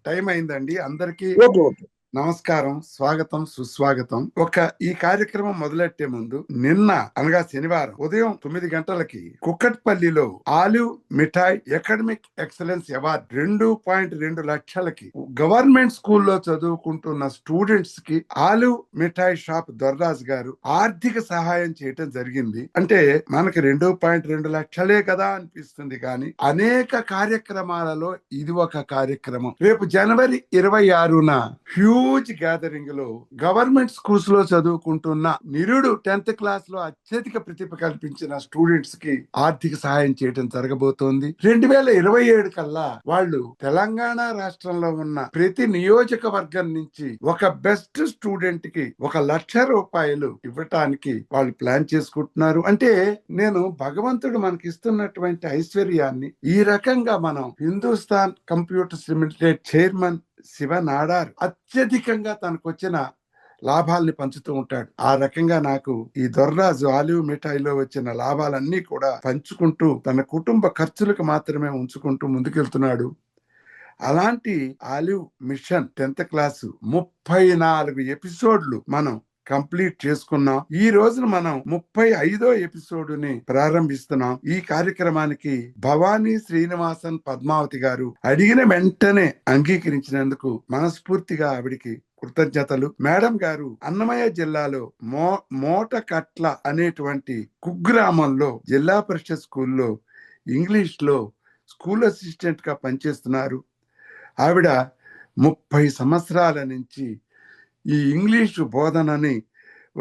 Time అయిందండి. అందరికీ okay okay నమస్కారం, స్వాగతం, సుస్వాగతం. ఈ కార్యక్రమం మొదలెట్టే ముందు నిన్న అనగా శనివారం ఉదయం 9 గంటలకి కుక్కట్పల్లిలో ఆలివ్ మిఠాయి అకాడమిక్ ఎక్సలెన్స్ అవార్డు 2.2 లక్షలకి గవర్నమెంట్ స్కూల్లో చదువుకుంటున్న స్టూడెంట్స్ కి ఆలివ్ మిఠాయి షాప్ దొర్రాజు గారు ఆర్థిక సహాయం చేయటం జరిగింది. అంటే మనకి 2.2 లక్షలే కదా అనిపిస్తుంది, కానీ అనేక కార్యక్రమాలలో ఇది ఒక కార్యక్రమం. రేపు జనవరి 26న హ్యూజ్ గ్యాదరింగ్ లో గవర్నమెంట్ స్కూల్స్ లో చదువుకుంటున్న నిరుడు 10th క్లాస్ లో అత్యధిక ప్రతిభ కల్పించిన స్టూడెంట్స్ కి ఆర్థిక సహాయం చేయడం జరగబోతోంది. 2027 కల్లా వాళ్ళు తెలంగాణ రాష్ట్రంలో ఉన్న ప్రతి నియోజకవర్గం నుంచి ఒక బెస్ట్ స్టూడెంట్ కి 1,00,000 రూపాయలు ఇవ్వటానికి వాళ్ళు ప్లాన్ చేసుకుంటున్నారు. అంటే నేను భగవంతుడు మనకి ఇస్తున్నటువంటి ఐశ్వర్యాన్ని ఈ రకంగా మనం Hindustan computers limited chairman Shiva Nadar అత్యధికంగా తనకు వచ్చిన లాభాల్ని పంచుతూ ఉంటాడు. ఆ రకంగా నాకు ఈ దొర్రాజు ఆలివ్ మిఠాయిలో వచ్చిన లాభాలన్నీ కూడా పంచుకుంటూ తన కుటుంబ ఖర్చులకు మాత్రమే ఉంచుకుంటూ ముందుకెళ్తున్నాడు. అలాంటి ఆలివ్ మిషన్ 10th క్లాసు 34 ఎపిసోడ్లు మనం కంప్లీట్ చేసుకున్నాం. ఈ రోజున మనం 35వ ఎపిసోడ్ని ప్రారంభిస్తున్నాం. ఈ కార్యక్రమానికి భవానీ శ్రీనివాసన్ పద్మావతి గారు అడిగిన వెంటనే అంగీకరించినందుకు మనస్ఫూర్తిగా ఆవిడికి కృతజ్ఞతలు. మేడం గారు అన్నమయ్య జిల్లాలో మోటకట్ల అనేటువంటి కుగ్రామంలో జిల్లా పరిషత్ స్కూల్లో ఇంగ్లీష్ లో స్కూల్ అసిస్టెంట్ గా పనిచేస్తున్నారు. ఆవిడ 30 సంవత్సరాల నుంచి ఈ ఇంగ్లీషు బోధనని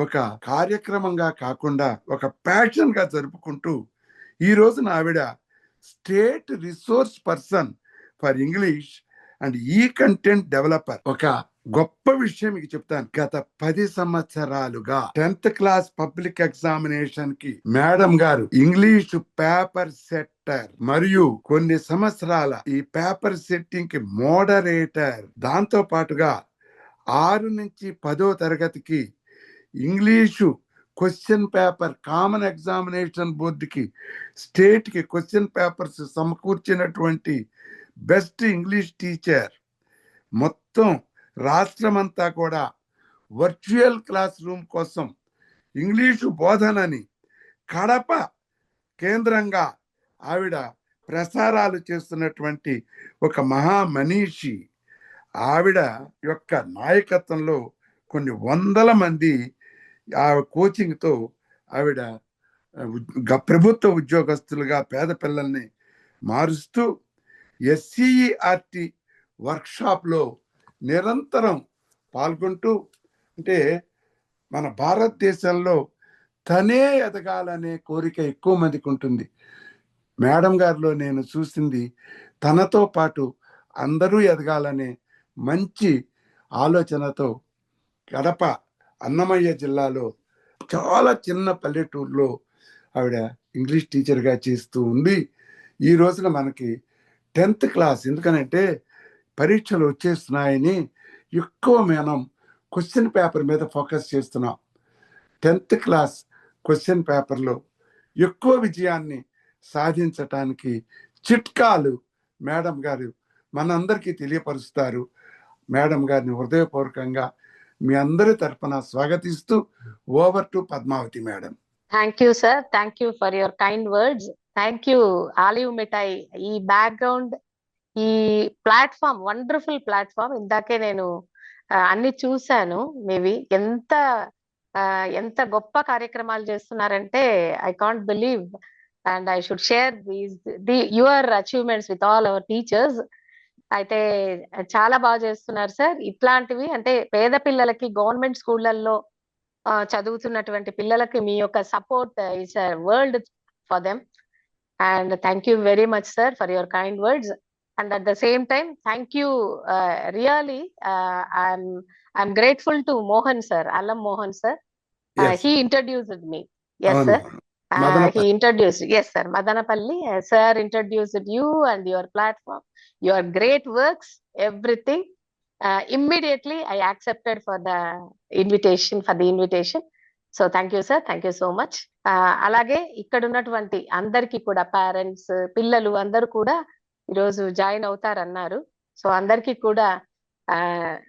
ఒక కార్యక్రమంగా కాకుండా ఒక ప్యాషన్ గా జరుపుకుంటూ ఈ రోజున ఆవిడ state resource person for English and ఈ కంటెంట్ డెవలపర్. ఒక గొప్ప విషయం మీకు చెప్తాను. గత 10 సంవత్సరాలుగా 10th క్లాస్ పబ్లిక్ ఎగ్జామినేషన్ కి మేడం గారు ఇంగ్లీషు పేపర్ సెట్టర్ మరియు కొన్ని సంవత్సరాల ఈ పేపర్ సెట్టింగ్ కి మోడరేటర్, దాంతో పాటుగా 6 నుంచి 10వ తరగతికి English question paper common examination బోర్డుకి స్టేట్ కి క్వశ్చన్ పేపర్స్ సమకూర్చినటువంటి బెస్ట్ ఇంగ్లీష్ టీచర్. మొత్తం రాష్ట్రమంతా కూడా వర్చువల్ క్లాస్ రూమ్ కోసం ఇంగ్లీషు బోధనని కడప కేంద్రంగా ఆవిడ ప్రసారాలు చేస్తున్నటువంటి ఒక మహామనీషి. ఆవిడ యొక్క నాయకత్వంలో కొన్ని వందల మంది ఆ కోచింగ్ తో ఆవిడ ప్రభుత్వ ఉద్యోగస్తులుగా పేద పిల్లల్ని మారుస్తూ ఎస్సీఈఆర్టీ వర్క్షాప్ లో నిరంతరం పాల్గొంటూ, అంటే మన భారతదేశంలో తనే ఎదగాలనే కోరిక ఎక్కువ మందికి ఉంటుంది. మేడం గారిలో నేను చూసింది తనతో పాటు అందరూ ఎదగాలనే మంచి ఆలోచనతో కడప అన్నమయ్య జిల్లాలో చాలా చిన్న పల్లెటూరులో ఆవిడ ఇంగ్లీష్ టీచర్గా చేస్తూ ఉంది. ఈ రోజున మనకి 10th క్లాస్, ఎందుకనంటే పరీక్షలు వచ్చేస్తున్నాయని ఎక్కువ మనం క్వశ్చన్ పేపర్ మీద ఫోకస్ చేస్తున్నాం. 10th క్లాస్ క్వశ్చన్ పేపర్లో ఎక్కువ విజయాన్ని సాధించటానికి చిట్కాలు మేడం గారు మనందరికీ తెలియపరుస్తారు. మేడం గారిని హృదయపూర్వకంగా మీ అందరి తరపున స్వాగతిస్తూ over to Padmavathi madam. Thank you sir, thank you for your kind words. Thank you ఆలివ్ మిఠాయి. ఈ బ్యాక్గ్రౌండ్, ఈ ప్లాట్ఫామ్, వండర్ఫుల్ ప్లాట్ఫామ్. ఇందాకే నేను అన్ని చూశాను. మేబీ ఎంత గొప్ప కార్యక్రమాలు చేస్తున్నారంటే I can't believe, and I should share your achievements with all our teachers. అయితే చాలా బాగా చేస్తున్నారు సార్. ఇట్లాంటివి అంటే పేద పిల్లలకి గవర్నమెంట్ స్కూళ్ళల్లో చదువుతున్నటువంటి పిల్లలకి మీ యొక్క support is a world for them. And thank you very much sir for your kind words. And at the same time thank you really, I'm grateful to Mohan sir, Allam Mohan sir. He introduced me. Yes, sir. He introduced. Yes, sir. Madanapalli. Sir introduced you and your platform, your great works, everything. Immediately, I accepted for the invitation. So, thank you, sir. Thank you so much. అలాగే ఇక్కడ ఉన్నటువంటి అందరికీ కూడా parents, పిల్లలు అందరూ కూడా ఈరోజు join అవుతారన్నారు. So అందరికీ కూడా ఆ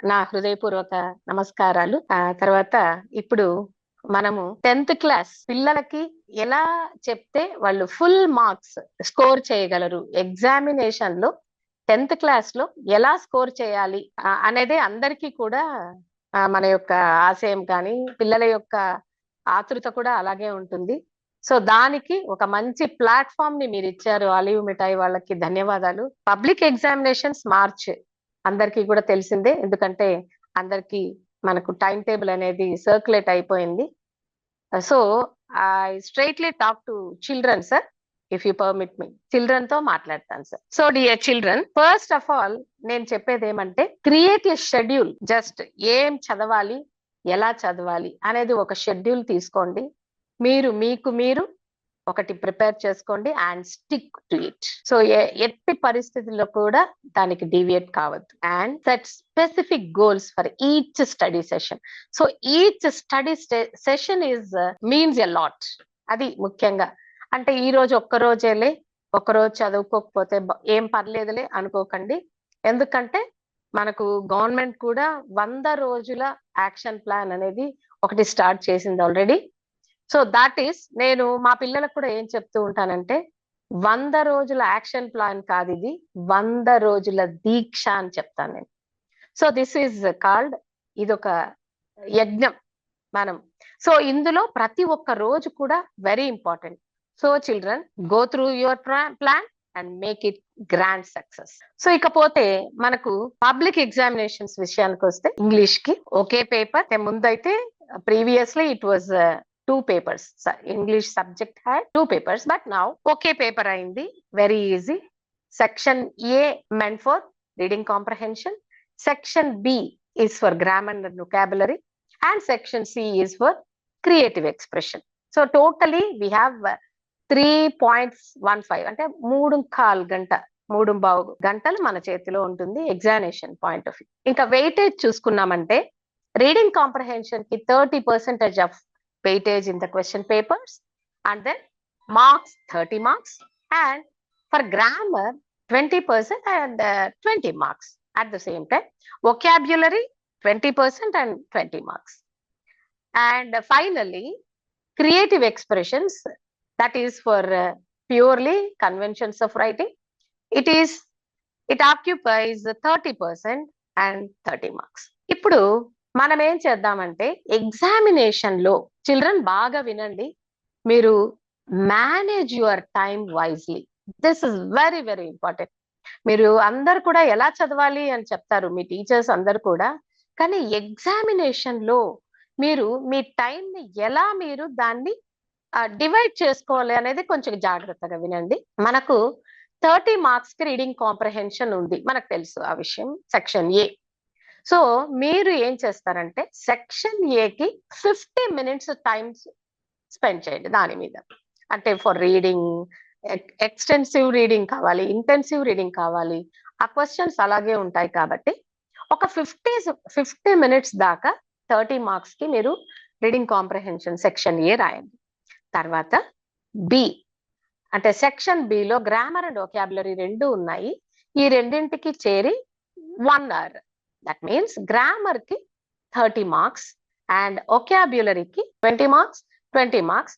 నా హృదయపూర్వక నమస్కారాలు. తర్వాత ఇప్పుడు మనము 10th క్లాస్ పిల్లలకి ఎలా చెప్తే వాళ్ళు ఫుల్ మార్క్స్ స్కోర్ చేయగలరు, ఎగ్జామినేషన్ లో 10th క్లాస్ లో ఎలా స్కోర్ చేయాలి అనేది అందరికీ కూడా మన యొక్క ఆశయం, కానీ పిల్లల యొక్క ఆతృత కూడా అలాగే ఉంటుంది. సో దానికి ఒక మంచి ప్లాట్ఫామ్ ని మీరు ఇచ్చారు ఆలివ్ మిఠాయి వాళ్ళకి ధన్యవాదాలు. పబ్లిక్ ఎగ్జామినేషన్స్ మార్చ్ అందరికీ కూడా తెలిసిందే, ఎందుకంటే అందరికి మనకు టైం టేబుల్ అనేది సర్క్యులేట్ అయిపోయింది. So I straightly talk to children sir, if you permit me. Children తో మాట్లాడతాను sir. So dear children, first of all నేను చెప్పేది ఏమంటే, క్రియేట్ ఎ షెడ్యూల్. జస్ట్ ఏం చదవాలి, ఎలా చదవాలి అనేది ఒక షెడ్యూల్ తీసుకోండి. మీరు ఒకటి ప్రిపేర్ చేసుకోండి and stick to it. So ఎట్టి పరిస్థితుల్లో కూడా దానికి డీవియేట్ కావద్దు. And set specific goals for each study session. So each study session means a lot. అది ముఖ్యంగా. అంటే ఈ రోజు ఒక్కరోజు చదువుకోకపోతే ఏం పర్లేదులే అనుకోకండి. ఎందుకంటే మనకు గవర్నమెంట్ కూడా 100 రోజుల యాక్షన్ ప్లాన్ అనేది ఒకటి స్టార్ట్ చేసింది ఆల్రెడీ. సో దాట్ ఈస్, నేను మా పిల్లలకు కూడా ఏం చెప్తూ ఉంటానంటే, 100 రోజుల యాక్షన్ ప్లాన్ కాదు, ఇది 100 రోజుల దీక్ష అని చెప్తాను నేను. సో దిస్ ఈజ్ కాల్డ్, ఇదొక యజ్ఞం మనం. సో ఇందులో ప్రతి ఒక్క రోజు కూడా very important. So children, go through your plan and make it grand success. So ఇకపోతే మనకు పబ్లిక్ ఎగ్జామినేషన్స్ విషయానికి వస్తే, ఇంగ్లీష్ కి ఒకే పేపర్. ముందైతే previously it was 2 papers. English subject had 2 papers, but now okay paper aindi, very easy. Section A meant for reading comprehension, section B is for grammar and vocabulary, and section C is for creative expression. So totally we have 3.15 అంటే 3.25 గంటలు మన చేతిలో ఉంటుంది examination point of view. ఇంకా weightage చూసుకున్నామంటే, reading comprehension కి 30% of weightage in the question papers, and then marks 30 marks, and for grammar 20% and 20 marks. At the same time vocabulary 20% and 20 marks. And finally creative expressions, that is for purely conventions of writing. It occupies 30% and 30 marks. ఇప్పుడు మనం ఏం చేద్దామంటే, examination లో children బాగా వినండి, మీరు manage your time wisely. This is very very important. మీరు అందరు కూడా ఎలా చదవాలి అని చెప్తారు మీ టీచర్స్ అందరు కూడా, కానీ ఎగ్జామినేషన్ లో మీరు మీ టైం ని ఎలా మీరు దాన్ని డివైడ్ చేసుకోవాలి అనేది కొంచెం జాగ్రత్తగా వినండి. మనకు 30 మార్క్స్ కి రీడింగ్ కాంప్రహెన్షన్ ఉంది, మనకు తెలుసు ఆ విషయం, సెక్షన్ ఏ. సో మీరు ఏం చేస్తారంటే, సెక్షన్ ఏకి 50 minutes టైం స్పెండ్ చేయండి దాని మీద. అంటే ఫర్ రీడింగ్, ఎక్స్టెన్సివ్ రీడింగ్ కావాలి, ఇంటెన్సివ్ రీడింగ్ కావాలి, ఆ క్వశ్చన్స్ అలాగే ఉంటాయి. కాబట్టి ఒక 50 minutes దాకా 30 మార్క్స్ కి మీరు రీడింగ్ కాంప్రహెన్షన్ సెక్షన్ ఏ రాయండి. తర్వాత బి అంటే సెక్షన్ బి లో గ్రామర్ అండ్ వొకాబులరీ 2 ఉన్నాయి. ఈ రెండింటికి చేరి 1 hour. దట్ మీన్స్ గ్రామర్ కి 30 మార్క్స్ అండ్ వొకాబులరీ కి 20 మార్క్స్ 20 మార్క్స్,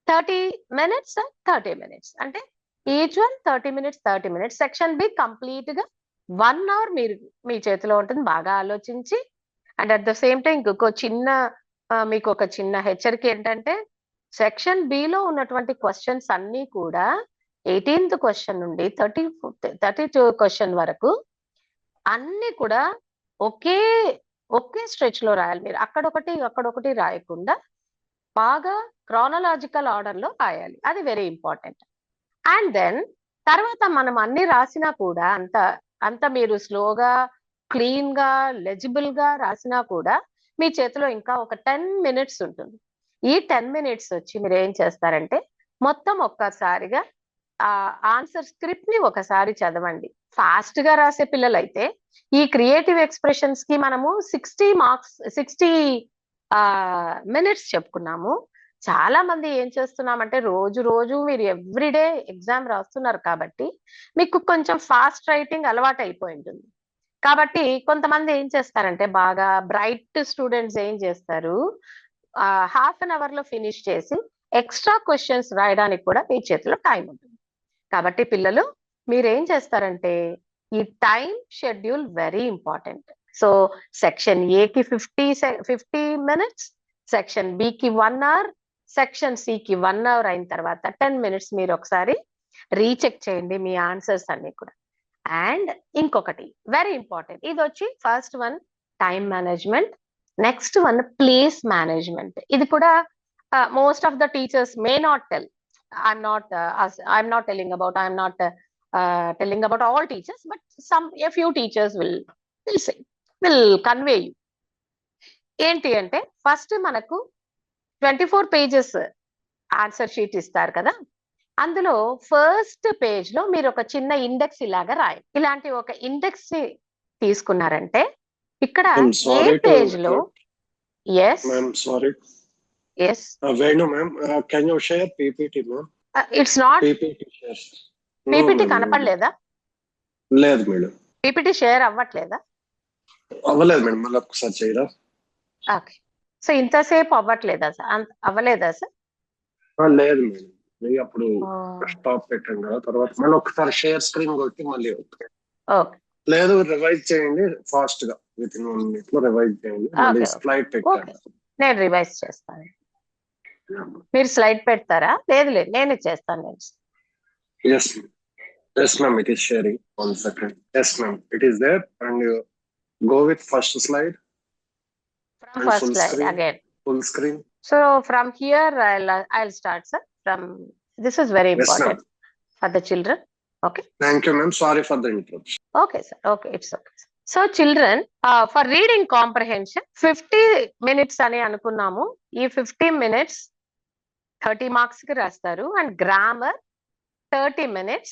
30 minutes 30 minutes. అంటే each one 30 minutes 30 minutes. Section B complete గా 1 hour మీరు మీ చేతిలో ఉంటుంది, బాగా ఆలోచించి. And at the same time మీకు ఒక చిన్న హెచ్చరిక ఏంటంటే, సెక్షన్ బి లో ఉన్నటువంటి క్వశ్చన్స్ అన్ని కూడా 18th క్వశ్చన్ నుండి 32 క్వశ్చన్ వరకు అన్ని కూడా ఒకే స్ట్రెచ్ లో రాయాలి. మీరు అక్కడొకటి రాయకుండా బాగా క్రానలాజికల్ ఆర్డర్ లో రాయాలి. అది వెరీ ఇంపార్టెంట్. అండ్ దెన్ తర్వాత మనం అన్ని రాసినా కూడా అంత మీరు స్లోగా, క్లీన్ గా, లెజిబుల్ గా రాసినా కూడా మీ చేతిలో ఇంకా ఒక 10 minutes ఉంటుంది. ఈ 10 minutes వచ్చి మీరు ఏం చేస్తారంటే, మొత్తం ఒక్కసారిగా ఆ ఆన్సర్ స్క్రిప్ట్ ని ఒకసారి చదవండి. ఫాస్ట్ గా రాసే పిల్లలైతే ఈ క్రియేటివ్ ఎక్స్ప్రెషన్స్ కి మనము 60 minutes చెప్పుకున్నాము. చాలా మంది ఏం చేస్తున్నామంటే, రోజు మీరు ఎవ్రీడే ఎగ్జామ్ రాస్తున్నారు కాబట్టి మీకు కొంచెం ఫాస్ట్ రైటింగ్ అలవాటు అయిపోయి ఉంటుంది. కాబట్టి కొంతమంది ఏం చేస్తారంటే, బాగా బ్రైట్ స్టూడెంట్స్ ఏం చేస్తారు, హాఫ్ అన్ అవర్ లో ఫినిష్ చేసి ఎక్స్ట్రా క్వశ్చన్స్ రాయడానికి కూడా మీ చేతిలో టైం ఉంటుంది. కాబట్టి పిల్లలు మీరేం చేస్తారంటే, ఈ time schedule very important. So section ఏకి 50 మినిట్స్, సెక్షన్ బికి 1 అవర్, సెక్షన్ సికి 1 అవర్ అయిన తర్వాత 10 మినిట్స్ మీరు ఒకసారి రీచెక్ చేయండి మీ ఆన్సర్స్ అన్ని కూడా. అండ్ ఇంకొకటి వెరీ ఇంపార్టెంట్, ఇది వచ్చి first one time management, next one place management. ఇది కూడా most of the teachers may not tell. I'm not telling about, I'm not telling about all teachers, but a few teachers will say, will convey you. ఏంటి అంటే, first మనకు 24 pages answer sheet ఇస్తారు కదా, అందులో first page లో మీరు ఒక చిన్న ఇండెక్స్ ఇలాగా రాయండి. ఇలాంటి ఒక ఇండెక్స్ తీసుకున్నారంటే ఇక్కడ I'm a sorry to page లో interrupt. Yes Ma'am, sorry. Yes Venu, ma'am, can you share PPT, ma'am? It's not PPT share. No, PPT ma'am, కనపడలేదా? లేదు మేడం, పీపీటీ షేర్ అవ్వట్లేదా? అవ్వలేదు మేడం, మళ్ళీ ఒకసారి చేయరా? ఓకే, సో ఇంతసేపు అవ్వట్లేదా సార్? అవ్వలేదా sir? లేదు మేడం, మీరు అప్పుడు స్టాప్ పెట్టండి కదా, తర్వాత మళ్ళీ ఒకసారి షేర్ స్క్రీన్ కొట్టి మళ్ళీ ఓకే లేదు రివైజ్ చేయండి ఫాస్ట్ గా, విత్ ఇన్ 1 minute లో రివైజ్ చేయండి, మళ్ళీ ఓకే స్లైడ్ ఓకే, పెట్టండి. నేను రివైజ్ చేస్తాను. మీరు స్లైడ్ పెడతారా? లేదు లేదు, నేను చేస్తాను. నేను Yes, ma'am. Yes, ma'am, it is sharing. 1 second. Yes, ma'am, it is there. And you go with first slide from and first full slide screen. again. Full screen. So from here I'll start, sir. From this is very Yes, ma'am. important for the children. Okay. Thank you, ma'am. Sorry for the interruption. Okay, sir. Okay, it's okay. So children, for reading comprehension 50 minutes అని అనుకున్నాము. ఈ 50 minutes 30 marks కి రాస్తారు, and grammar 30 minutes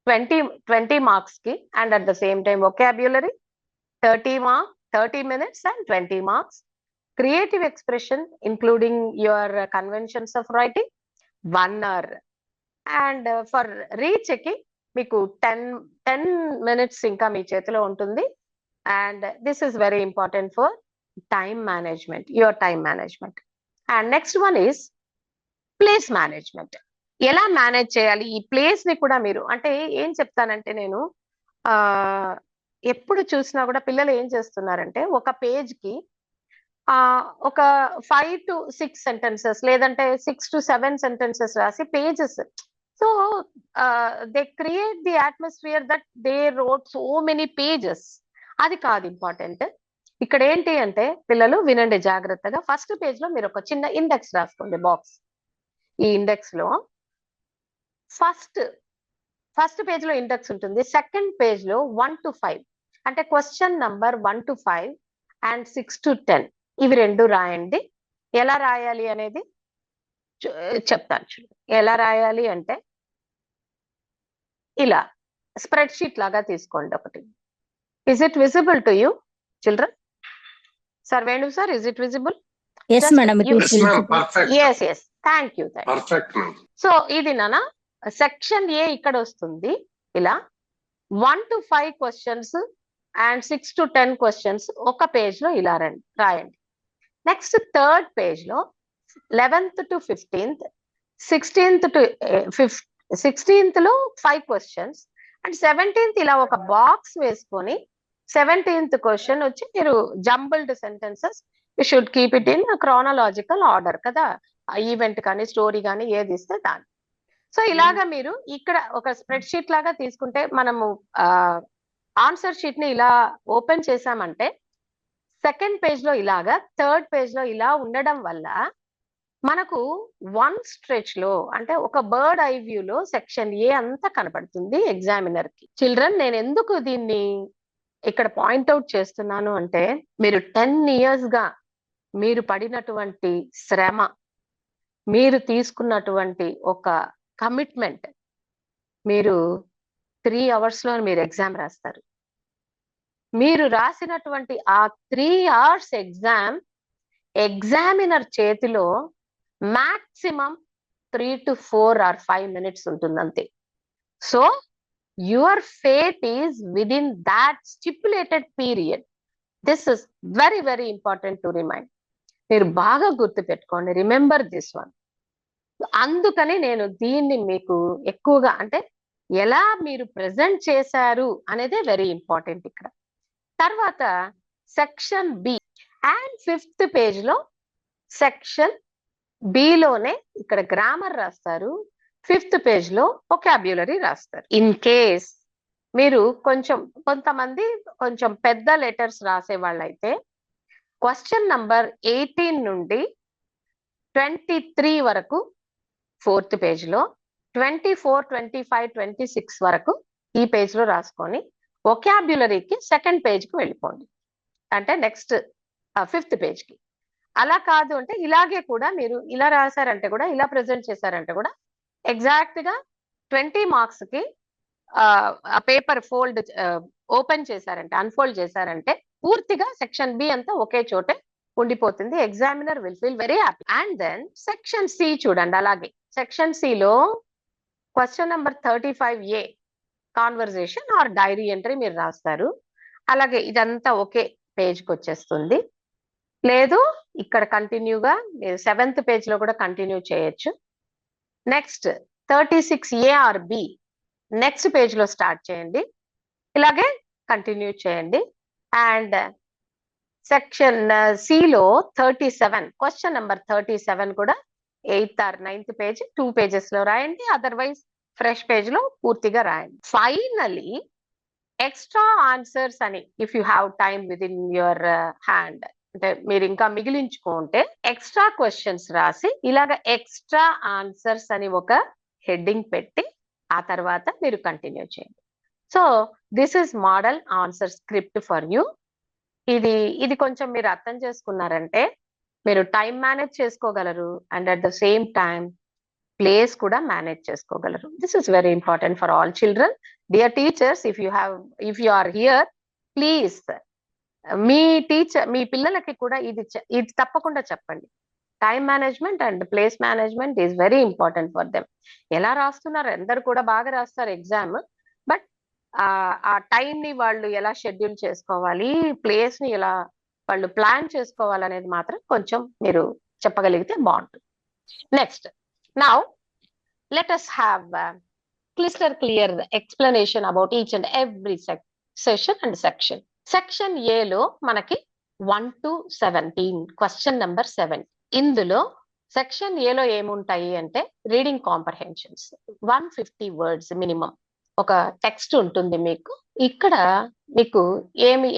20 marks కి, and at the same time vocabulary 30 minutes and 20 marks. Creative expression including your conventions of writing 1 hour. And for rechecking మీకు 10 minutes ఇంకా మీ చేతిలో ఉంటుంది. And this is very important for time management, your time management. And next one is place management. ఎలా manage చేయాలి ఈ place ని కూడా మీరు, అంటే ఏం చెప్తానంటే, నేను ఎప్పుడు చూసినా కూడా పిల్లలు ఏం చేస్తున్నారంటే, ఒక పేజ్ కి ఒక 5 to 6 sentences లేదంటే 6 to 7 sentences రాసి pages. So they create the atmosphere that they wrote so many pages. అది కాదు ఇంపార్టెంట్. ఇక్కడ ఏంటి అంటే, పిల్లలు వినండి జాగ్రత్తగా. ఫస్ట్ పేజ్ లో మీరు ఒక చిన్న ఇండెక్స్ రాసుకోండి, బాక్స్. ఈ ఇండెక్స్ లో ఫస్ట్ పేజ్ లో ఇండెక్స్ ఉంటుంది. సెకండ్ పేజ్ లో 1 to 5 అంటే question number 1 to 5 and 6 to 10 ఇవి రెండు రాయండి. ఎలా రాయాలి అనేది చెప్తాను చూడండి. ఎలా రాయాలి అంటే, ఇలా స్ప్రెడ్ షీట్ లాగా తీసుకోండి ఒకటి. Is it visible to you children? Sir Venu sir, is it visible? Yes, madam. It is Yes, ma'am. visible. Perfect. Yes yes, thank you. Perfect, ma'am. So ఇది నాన్న సెక్షన్ ఏ ఇక్కడ వస్తుంది. ఇలా 1 to 5 questions and 6 to 10 questions ఒక page లో ఇలా రాయండి. Next third page లో 11th to 15th, 16th లో 5 క్వశ్చన్స్ అండ్ 17th ఇలా ఒక బాక్స్ వేసుకొని 17th క్వశ్చన్ వచ్చి మీరు jumbled sentences, you should keep it in chronological order కదా, ఈవెంట్ కానీ స్టోరీ కానీ ఏది ఇస్తే దాన్ని. సో ఇలాగా మీరు ఇక్కడ ఒక స్ప్రెడ్ షీట్ లాగా తీసుకుంటే, మనము ఆన్సర్ షీట్ ని ఇలా ఓపెన్ చేసామంటే సెకండ్ పేజ్ లో ఇలాగా, థర్డ్ పేజ్ లో ఇలా ఉండడం వల్ల మనకు వన్ స్ట్రెచ్ లో, అంటే ఒక బర్డ్ ఐ వ్యూ లో సెక్షన్ ఏ అంతా కనపడుతుంది ఎగ్జామినర్ కి. చిల్డ్రన్, నేను ఎందుకు దీన్ని ఇక్కడ పాయింట్అవుట్ చేస్తున్నాను అంటే, మీరు 10 years గా మీరు పడినటువంటి శ్రమ, మీరు తీసుకున్నటువంటి ఒక కమిట్మెంట్, మీరు 3 hours లో మీరు ఎగ్జామ్ రాస్తారు. మీరు రాసినటువంటి ఆ 3 hours ఎగ్జామ్ ఎగ్జామినర్ చేతిలో మాక్సిమం 3 to 4 or 5 minutes ఉంటుంది అంతే. So your fate is within that stipulated period. This is very, very important to remind. మీరు బాగా గుర్తు పెట్టుకోండి, రిమెంబర్ దిస్ వన్. అందుకని నేను దీన్ని మీకు ఎక్కువగా అంటే ఎలా మీరు ప్రెజెంట్ చేశారు అనేదే వెరీ ఇంపార్టెంట్ ఇక్కడ. తర్వాత section B and 5th page లో సెక్షన్ బిలోనే ఇక్కడ గ్రామర్ రాస్తారు, 5th పేజ్ లో వొకాబ్యులరీ రాస్తారు. ఇన్ కేస్ మీరు కొంతమంది కొంచెం పెద్ద లెటర్స్ రాసే వాళ్ళైతే క్వశ్చన్ నంబర్ 18 నుండి 23 వరకు 4th పేజ్ లో, 24, 25, 26 వరకు ఈ పేజ్ లో రాసుకొని వొకాబ్యులరీకి 2nd పేజ్ కి వెళ్ళిపోండి, అంటే నెక్స్ట్ 5th పేజ్ కి. అలా కాదు అంటే ఇలాగే కూడా మీరు ఇలా రాశారంటే కూడా, ఇలా ప్రెజెంట్ చేశారంటే కూడా ఎగ్జాక్ట్ గా 20 మార్క్స్ కి ఆ పేపర్ ఫోల్డ్ ఓపెన్ చేశారంటే, అన్ఫోల్డ్ చేశారంటే పూర్తిగా సెక్షన్ బి అంతా ఒకే చోటే ఉండిపోతుంది. Examiner will feel very happy. And then section C చూడండి, అలాగే సెక్షన్ సి లో question number 35A conversation or diary entry మీరు రాస్తారు. అలాగే ఇదంతా ఒకే పేజ్కి వచ్చేస్తుంది. లేదు ఇక్కడ కంటిన్యూగా మీరు 7th పేజ్ లో కూడా కంటిన్యూ చేయొచ్చు. Next 36A or B next page లో స్టార్ట్ చేయండి, ఇలాగే కంటిన్యూ చేయండి. అండ్ సెక్షన్ సి లో 37 క్వశ్చన్ నంబర్ 37 కూడా 8th are 9th page 2 pages లో రాయండి, అదర్వైజ్ ఫ్రెష్ పేజ్ లో పూర్తిగా రాయండి. ఫైనలీ ఎక్స్ట్రా ఆన్సర్స్ అని if you have time with in your hand, అంటే మీరు ఇంకా మిగిలించుకుంటే ఎక్స్ట్రా క్వశ్చన్స్ రాసి ఇలాగ ఎక్స్ట్రా ఆన్సర్స్ అని ఒక హెడ్డింగ్ పెట్టి ఆ తర్వాత మీరు కంటిన్యూ చేయండి. So this is model answer script for you. ఇది కొంచెం మీరు అర్థం చేసుకున్నారంటే మీరు టైం మేనేజ్ చేసుకోగలరు and at the same time place కూడా మేనేజ్ చేసుకోగలరు. This is very important for all children. Dear teachers, if you are here, please మీ పిల్లలకి కూడా ఇది తప్పకుండా చెప్పండి. Time management and place management is very important for them. ఎలా రాస్తున్నారు, అందరు కూడా బాగా రాస్తారు ఎగ్జామ్, బట్ ఆ టైం ని వాళ్ళు ఎలా షెడ్యూల్ చేసుకోవాలి, ప్లేస్ ని ఎలా వాళ్ళు ప్లాన్ చేసుకోవాలనేది మాత్రం కొంచెం మీరు చెప్పగలిగితే బాగుంటుంది. Next, now let us have crystal clear explanation about each and every session and section. Section ఏ లో మనకి 1 to 17 క్వశ్చన్ నంబర్ 7. ఇందులో సెక్షన్ ఏ లో ఏముంటాయి అంటే రీడింగ్ కాంప్రహెన్షన్స్ 150 వర్డ్స్ మినిమం ఒక టెక్స్ట్ ఉంటుంది మీకు. ఇక్కడ మీకు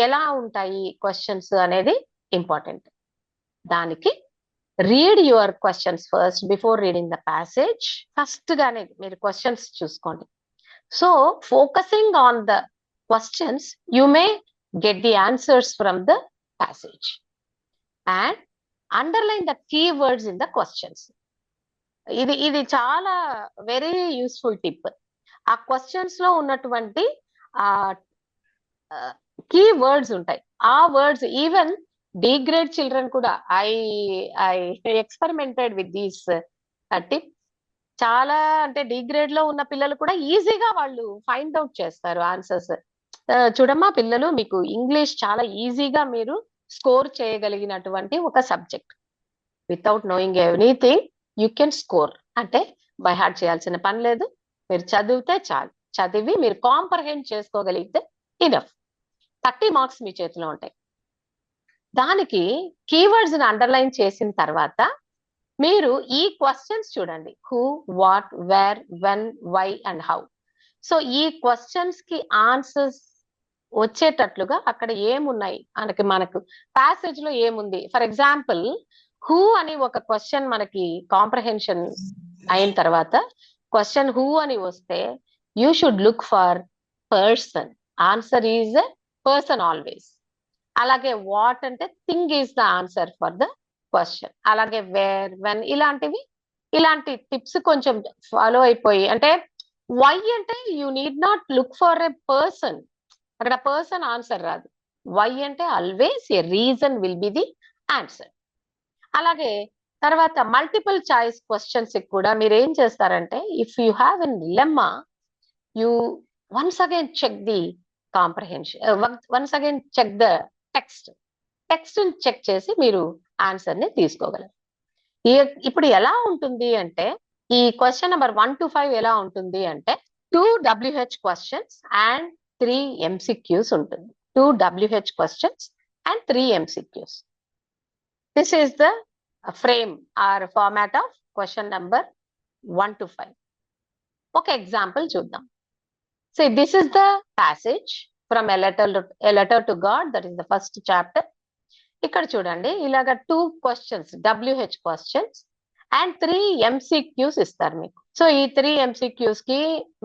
ఎలా ఉంటాయి క్వశ్చన్స్ అనేది ఇంపార్టెంట్. దానికి read your questions first before reading the passage. First గానే మీరు క్వశ్చన్స్ చూసుకోండి. So focusing on the questions you may get the answers from the passage and underline the keywords in the questions. ఇది చాలా very useful tip. ఆ questions లో ఉన్నటువంటి key words ఉంటాయి. ఆ words even D grade children కూడా I experimented with these tip. చాలా అంటే డి గ్రేడ్ లో ఉన్న పిల్లలు కూడా ఈజీగా వాళ్ళు ఫైండ్ అవుట్ చేస్తారు ఆన్సర్స్. చూడమ్మా పిల్లలు, మీకు ఇంగ్లీష్ చాలా ఈజీగా మీరు స్కోర్ చేయగలిగినటువంటి ఒక subject. Without knowing anything you can score. అంటే బై హార్ట్ చేయాల్సిన పని లేదు, మీరు చదివితే చాలు. చదివి మీరు కాంప్రహెండ్ చేసుకోగలిగితే ఇనఫ్. 30 మార్క్స్ మీ చేతిలో ఉంటాయి. దానికి కీవర్డ్స్ ని అండర్లైన్ చేసిన తర్వాత మీరు ఈ క్వశ్చన్స్ చూడండి, who, what, where, when, why and how. So ఈ క్వశ్చన్స్ కి ఆన్సర్స్ వచ్చేటట్లుగా అక్కడ ఏమున్నాయి మనకు ప్యాసేజ్ లో ఏముంది. ఫర్ ఎగ్జాంపుల్ హూ అని ఒక క్వశ్చన్ మనకి కాంప్రహెన్షన్ అయిన తర్వాత క్వశ్చన్ హూ అని వస్తే you should look for person. Answer is a person always. అలాగే వాట్ అంటే thing is the answer for the question. అలాగే వేర్, వెన్ ఇలాంటి టిప్స్ కొంచెం ఫాలో అయిపోయి, అంటే వై అంటే you need not look for a person, అక్కడ పర్సన్ ఆన్సర్ రాదు. వై అంటే always a reason will be the answer. అలాగే తర్వాత మల్టిపుల్ చాయిస్ క్వశ్చన్స్ కూడా మీరు ఏం చేస్తారంటే, if you have an dilemma, you once again check the comprehension, once again check the text ని చెక్ చేసి మీరు ఆన్సర్ ని తీసుకోగలరు. ఇప్పుడు ఎలా ఉంటుంది అంటే ఈ క్వశ్చన్ నెంబర్ 1 to 5 ఎలా ఉంటుంది అంటే 2 WH క్వశ్చన్స్ అండ్ 3 MCQs ఉంటుంది. 2 WH questions and 3 MCQs. This is the frame are format of question number 1 to 5. ఒక ఎగ్జాంపుల్ చూద్దాం. So this is the passage from a letter to God, that is the first chapter. ఇక్కడ చూడండి, ఇలాగా 2 questions WH questions and 3 MCQs ఇస్తారు మీకు. So ఈ 3 MCQs కి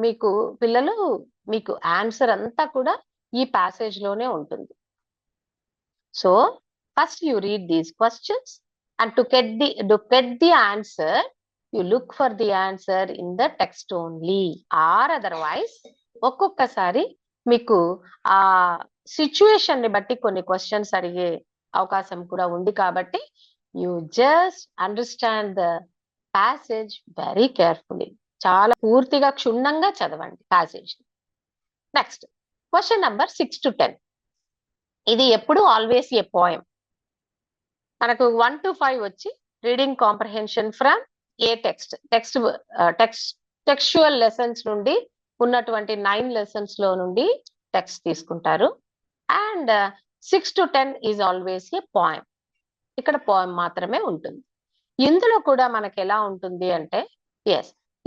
మీకు పిల్లలు మీకు ఆన్సర్ అంతా కూడా ఈ ప్యాసేజ్ లోనే ఉంటుంది. So first you read these questions and to get the answer you look for the answer in the text only, or otherwise ఒక్కొక్కసారి మీకు ఆ సిచ్యుయేషన్ ని బట్టి కొన్ని క్వశ్చన్స్ అడిగే అవకాశం కూడా ఉంది. కాబట్టి you just understand the passage very carefully. చాలా పూర్తిగా క్షుణ్ణంగా చదవండి passage. Next question number 6 to 10. ఇది ఎప్పుడు ఆల్వేస్ ఏ పోయం. మనకు 1 to 5 వచ్చి reading comprehension from A textual lessons నుండి ఉన్నటువంటి 9 లెసన్స్ లో నుండి టెక్స్ట్ తీసుకుంటారు. And 6 to 10 is always a poem. ఇక్కడ పోయం మాత్రమే ఉంటుంది. ఇందులో కూడా మనకి ఎలా ఉంటుంది అంటే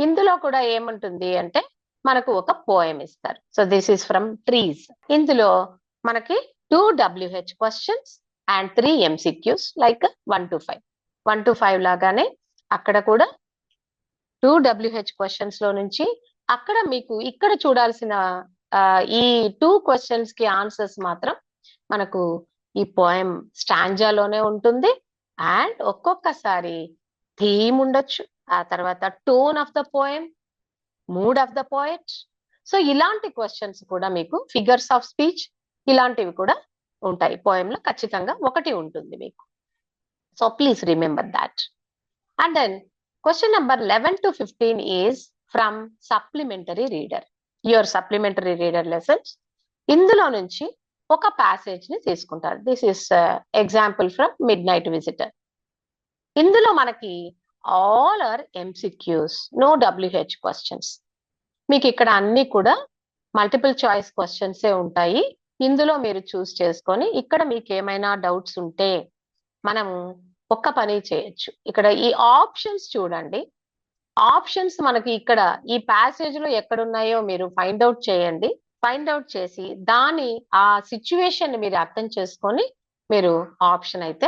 ఇందులో కూడా ఏముంటుంది అంటే మనకు ఒక పోయం ఇస్తారు. So this is from trees. ఇందులో మనకి 2 WH questions and 3 MCQs like 1 to 5. 1 to 5 లాగానే అక్కడ కూడా 2 WH క్వశ్చన్స్ లో నుంచి అక్కడ మీకు ఇక్కడ చూడాల్సిన ఈ 2 క్వశ్చన్స్ కి ఆన్సర్స్ మాత్రం మనకు ఈ పోయం స్టాంజాలోనే ఉంటుంది. అండ్ ఒక్కొక్కసారి థీమ్ ఉండొచ్చు, ఆ తర్వాత tone of the poem, mood of the poet. So ఇలాంటి క్వశ్చన్స్ కూడా మీకు ఫిగర్స్ ఆఫ్ స్పీచ్ ఇలాంటివి కూడా ఉంటాయి. పోయంలో ఖచ్చితంగా ఒకటి ఉంటుంది మీకు. So please remember that. And then question number 11 to 15 is from supplementary reader, your supplementary reader lessons. ఇందులో నుంచి ఒక ప్యాసేజ్ ని తీసుకుంటారు. This is example from midnight visitor. ఇందులో మనకి all are MCQs, no WH questions. మీకు ఇక్కడ అన్ని కూడా మల్టిపుల్ చాయిస్ క్వశ్చన్స్ ఉంటాయి. ఇందులో మీరు చూస్ చేసుకొని ఇక్కడ మీకు ఏమైనా డౌట్స్ ఉంటే మనము ఒక్క పని చేయొచ్చు. ఇక్కడ ఈ ఆప్షన్స్ చూడండి. ఆప్షన్స్ మనకి ఇక్కడ ఈ ప్యాసేజ్ లో ఎక్కడున్నాయో మీరు ఫైండ్ అవుట్ చేయండి. ఫైండ్ అవుట్ చేసి దాని ఆ సిచ్యువేషన్ ని మీరు అర్థం చేసుకొని మీరు ఆప్షన్ అయితే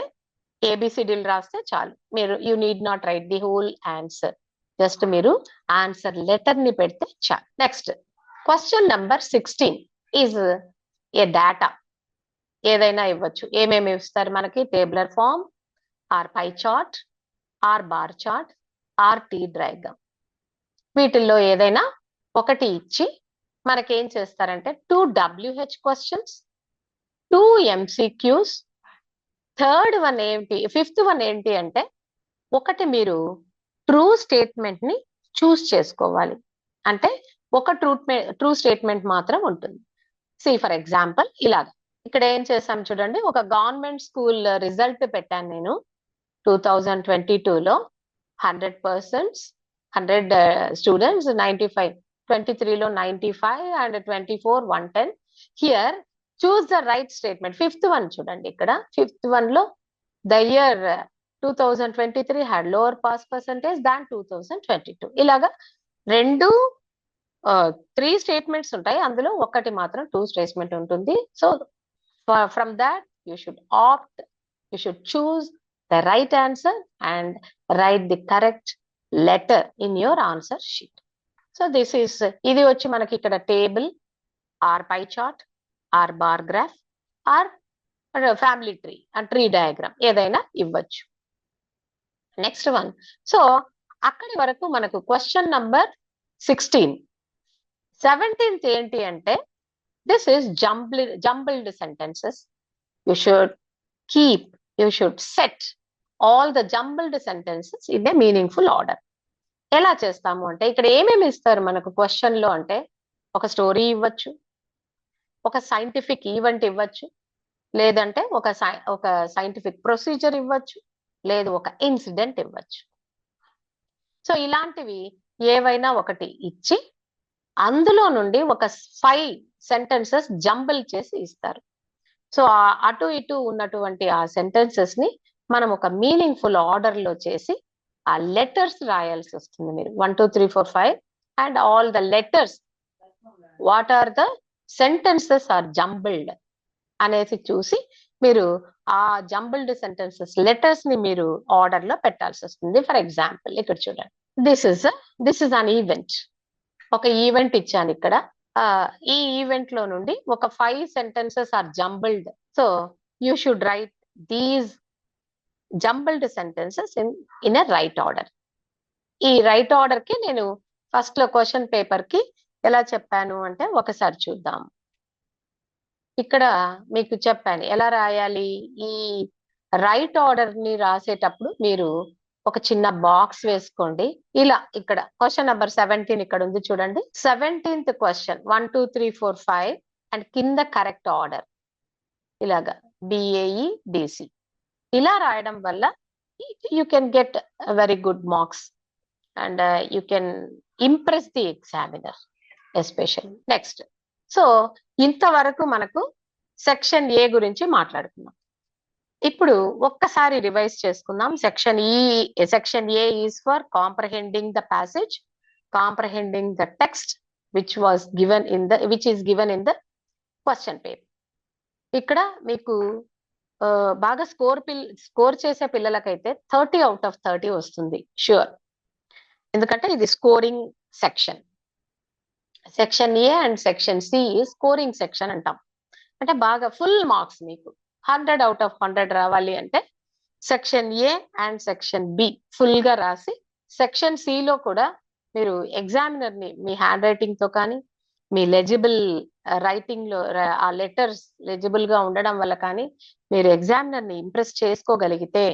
ABCDలు రాస్తే చాలు. మీరు you need not write the whole answer, just మీరు ఆన్సర్ లెటర్ ని పెడితే చాలు. Next question number 16 is a data. ఏదైనా ఇవ్వచ్చు. ఏమేమి ఇస్తారు మనకి? Tabular form, or pie chart, or bar chart, or T diagram. వీటిల్లో ఏదైనా ఒకటి ఇచ్చి మనకేం చేస్తారంటే 2 WH questions, 2 MCQs, third one ఏంటి, ఫిఫ్త్ వన్ ఏంటి అంటే ఒకటి మీరు ట్రూ స్టేట్మెంట్ ని చూస్ చేసుకోవాలి. అంటే ఒక ట్రూ స్టేట్మెంట్ మాత్రం ఉంటుంది. ఫర్ ఎగ్జాంపుల్ ఇలాగా ఇక్కడ ఏం చేసాం చూడండి. ఒక గవర్నమెంట్ స్కూల్ రిజల్ట్ పెట్టాను నేను 2022లో. 100 స్టూడెంట్స్, 95, 23లో 95 and 24 110. Here choose the right statement. Fifth one చూడండి. ఇక్కడ ఫిఫ్త్ వన్ లో the year 2023 had lower pass percentage than 2022. ఇలాగా 3 స్టేట్మెంట్స్ ఉంటాయి. అందులో ఒకటి మాత్రం ట్రూ స్టేట్మెంట్ ఉంటుంది. So from that you should opt, you should choose the right answer and write the correct letter in your answer sheet. So this is, ఇది వచ్చి మనకి ఇక్కడ table, or pie chart, or bar graph, or family tree and tree diagram ఏదైనా ఇవ్వచ్చు. Next one. So అక్కడి వరకు మనకు question number 16. 17th ఏంటి అంటే this is jumbled sentences. You should set all the jumbled sentences in a meaningful order. ఎలా చేస్తాము అంటే ఇక్కడ ఏమేమి ఇస్తారు మనకు క్వశ్చన్ లో అంటే ఒక స్టోరీ ఇవ్వచ్చు, ఒక సైంటిఫిక్ ఈవెంట్ ఇవ్వచ్చు, లేదంటే ఒక సైంటిఫిక్ ప్రొసీజర్ ఇవ్వచ్చు, లేదు ఒక ఇన్సిడెంట్ ఇవ్వచ్చు. సో ఇలాంటివి ఏవైనా ఒకటి ఇచ్చి అందులో నుండి ఒక 5 సెంటెన్సెస్ జంబుల్ చేసి ఇస్తారు. సో అటు ఇటు ఉన్నటువంటి ఆ సెంటెన్సెస్ ని మనం ఒక మీనింగ్ఫుల్ ఆర్డర్ లో చేసి ఆ లెటర్స్ రాయాల్సి వస్తుంది. మీరు 1 2 3 4 5 and all the letters, what are the sentences are jumbled అనేసి చూసి మీరు ఆ జంబుల్డ్ సెంటెన్సెస్ లెటర్స్ ని మీరు ఆర్డర్ లో పెట్టాల్సి వస్తుంది. ఫర్ ఎగ్జాంపుల్ ఇక్కడ చూడండి, దిస్ ఇస్ అన్ ఈవెంట్. ఒక ఈవెంట్ ఇచ్చాను ఇక్కడ. ఈ ఈవెంట్ లో నుండి ఒక 5 sentences are jumbled. So you should write these jumbled sentences in a right order. ఈ రైట్ ఆర్డర్ కి నేను ఫస్ట్ లో క్వశ్చన్ పేపర్ కి ఎలా చెప్పాను అంటే ఒకసారి చూద్దాం. ఇక్కడ మీకు చెప్పాను ఎలా రాయాలి. ఈ రైట్ ఆర్డర్ ని రాసేటప్పుడు మీరు ఒక చిన్న బాక్స్ వేసుకోండి. ఇలా ఇక్కడ క్వశ్చన్ నెంబర్ 17 ఇక్కడ ఉంది చూడండి. 17th క్వశ్చన్ 1 2 3 4 5 అండ్ కింద కరెక్ట్ ఆర్డర్ ఇలాగా BAE DC ఇలా రాయడం వల్ల you can get very good marks and you can impress the examiner especially. Next, so ఇంతవరకు మనకు సెక్షన్ ఏ గురించి మాట్లాడుకున్నాం. ఇప్పుడు ఒక్కసారి రివైజ్ చేసుకుందాం. Section A is for comprehending the passage, comprehending the text which is given in the question paper. ఇక్కడ మీకు బాగా స్కోర్ చేసే పిల్లలకైతే 30 out of 30 వస్తుంది ష్యూర్. ఎందుకంటే ఇది scoring section. Section A and section C scoring section అంటాం. అంటే బాగా ఫుల్ మార్క్స్ మీకు 100 out of 100 రావాలి అంటే section A and section B full గా రాసి, సెక్షన్ సి లో కూడా మీరు ఎగ్జామినర్ ని మీ హ్యాండ్ రైటింగ్ తో కానీ మీ లెజిబుల్ రైటింగ్ లో ఆ లెటర్స్ లెజిబుల్ గా ఉండడం వల్ల కానీ మీరు ఎగ్జామినర్ ని ఇంప్రెస్ చేసుకోగలిగితే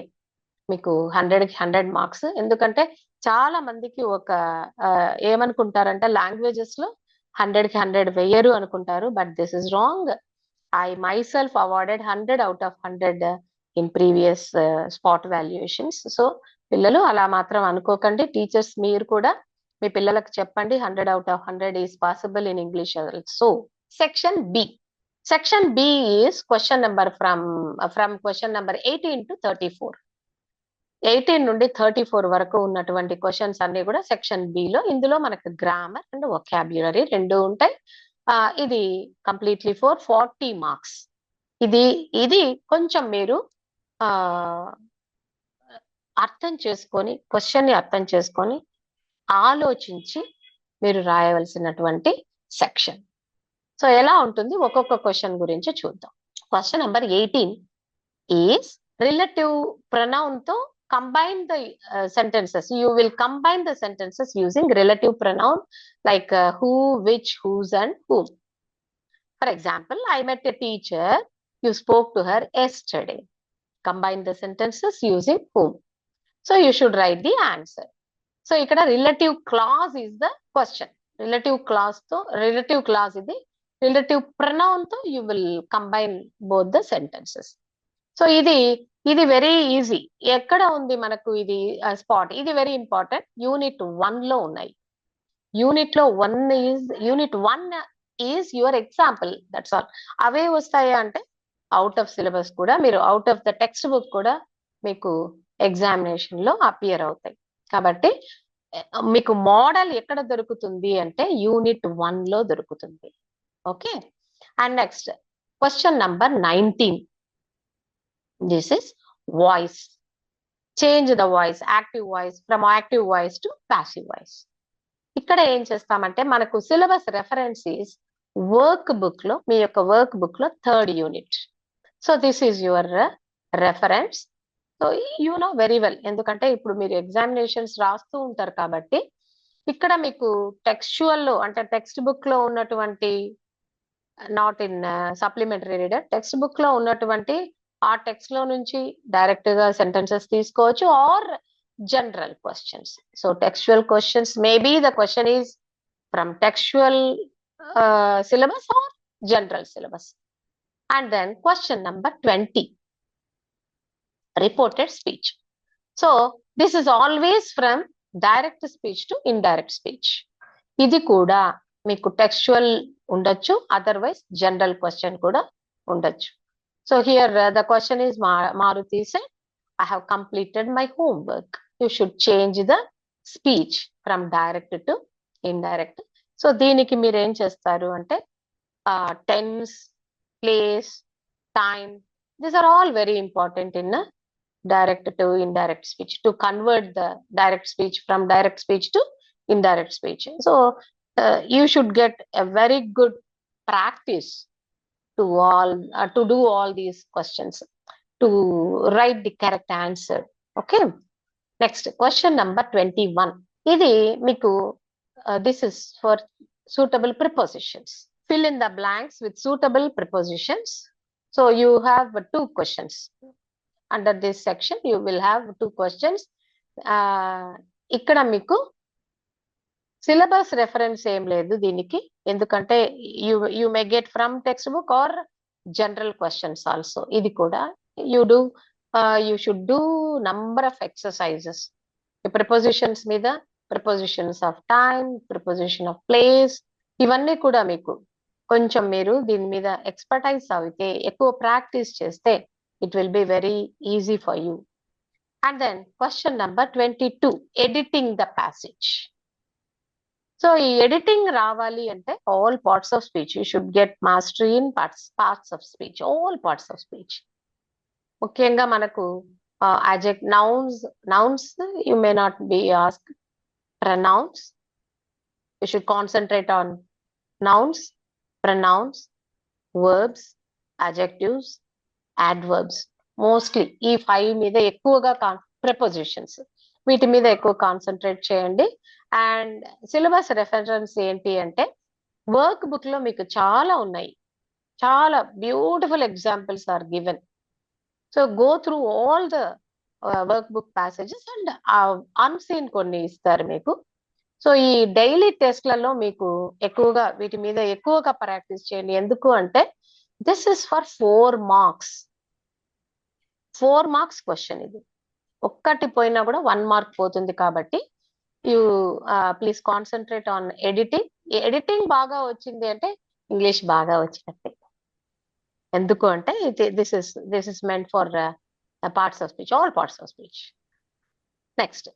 మీకు 100కి 100 మార్క్స్. ఎందుకంటే చాలా మందికి ఒక ఏమనుకుంటారంటే లాంగ్వేజెస్ లో 100కి 100 వెయ్యరు అనుకుంటారు. But this is wrong. I myself awarded 100 out of 100 in previous spot valuations. So పిల్లలు అలా మాత్రం అనుకోకండి. టీచర్స్ మీరు కూడా మీ పిల్లలకు చెప్పండి 100 out of 100 is possible in English also. Section B. Section B is question number from question number 18 to 34. 18 నుండి 34 వరకు ఉన్నటువంటి క్వశ్చన్స్ అన్ని కూడా సెక్షన్ బి లో. ఇందులో మనకు గ్రామర్ అండ్ వొకాబ్యులరీ రెండు ఉంటాయి. ఇది కంప్లీట్లీ ఫర్ 40 మార్క్స్. ఇది కొంచెం మీరు అర్థం చేసుకొని క్వశ్చన్ ని అర్థం చేసుకొని ఆలోచించి మీరు రాయవలసినటువంటి సెక్షన్. సో ఎలా ఉంటుంది ఒక్కొక్క క్వశ్చన్ గురించి చూద్దాం. Question number 18 is relative pronoun తో combine the sentences. You will combine the sentences using relative pronoun like who, which, whose and whom. For example, I met a teacher. You spoke to her yesterday. Combine the sentences using whom. So you should write the answer. So ikkada relative clause is the question. Relative clause idi relative pronoun tho you will combine both the sentences. So ఇది very easy. ఎక్కడ ఉంది మనకు ఇది spot? ఇది very important. Unit 1 లో ఉన్నాయి. Unit 1 is your example. That's all. అవే వస్తాయా అంటే అవుట్ ఆఫ్ సిలబస్ కూడా, మీరు out of the textbook కూడా మీకు ఎగ్జామినేషన్ లో అపియర్ అవుతాయి. కాబట్టి మీకు మోడల్ ఎక్కడ దొరుకుతుంది అంటే యూనిట్ 1 లో దొరుకుతుంది. Okay. And next question number 19. This is voice. Change the voice, active voice, from active voice to passive voice. ఇక్కడ ఏం చేస్తామంటే మనకు సిలబస్ రెఫరెన్సెస్ వర్క్ బుక్ లో, మీ యొక్క వర్క్ బుక్ లో 3rd unit. So this is your reference. So you know very well. ఎందుకంటే ఇప్పుడు మీరు ఎగ్జామినేషన్స్ రాస్తూ ఉంటారు కాబట్టి ఇక్కడ మీకు టెక్స్చువల్ లో అంటే టెక్స్ట్ బుక్ లో ఉన్నటువంటి, not in supplementary reader, text book లో ఉన్నటువంటి ఆ టెక్స్ట్ లో నుంచి డైరెక్ట్ గా సెంటెన్సెస్ తీసుకోవచ్చు or general questions. So textual questions, maybe the question is from textual syllabus or general syllabus. And then question number 20, reported speech. So this is always from direct speech to indirect speech. ఇది కూడా మీకు textual ఉండొచ్చు, otherwise general question కూడా ఉండొచ్చు. So here the question is Maruti said, I have completed my homework. You should change the speech from direct to indirect. So దీనికి మీరు ఏం చేస్తారు అంటే tense, place, time, these are all very important in direct to indirect speech, to convert the direct speech from direct speech to indirect speech. So you should get a very good practice to do all these questions, to write the correct answer. Okay, next question number 21. ఇది మీకు this is for suitable prepositions. Fill in the blanks with suitable prepositions. So you have two questions. Under this section you will have two questions. ఇక్కడ మీకు syllabus reference ఏం లేదు దీనికి, ఎందుకంటే you may get from textbook or general questions also. ఇది కూడా you should do number of exercises prepositions మీద, prepositions of time, preposition of place, ఇవన్నీ కూడా మీకు కొంచెం మీరు దీని మీద ఎక్స్పర్టైజ్ అయితే, ఎక్కువ ప్రాక్టీస్ చేస్తే it will be very easy for you. And then question number 22, editing the passage. So editing రావాలి అంటే all parts of speech you should get mastery in parts of speech, all parts of speech. ముఖ్యంగా మనకు adject nouns you may not be asked, pronouns you should concentrate on nouns, pronouns, verbs, adjectives, adverbs. Mostly ఈ 5 మీద ఎక్కువగా prepositions, వీటి మీద ఎక్కువ concentrate చేయండి. And syllabus reference ఏంటి అంటే వర్క్ బుక్ లో మీకు చాలా ఉన్నాయి, చాలా beautiful examples are given. So go through all the workbook passages and unseen కొన్ని ఇస్తారు మీకు. సో ఈ డైలీ టెస్ట్లలో మీకు ఎక్కువగా వీటి మీద ఎక్కువగా ప్రాక్టీస్ చేయండి. ఎందుకు అంటే this is for 4 marks. 4 marks question ఇది. ఒక్కటి పోయినా కూడా 1 మార్క్ పోతుంది. కాబట్టి you please concentrate on editing. Editing బాగా వచ్చింది అంటే ఇంగ్లీష్ బాగా వచ్చినట్టే. ఎందుకు అంటే this is meant for parts of speech, all parts of speech. Next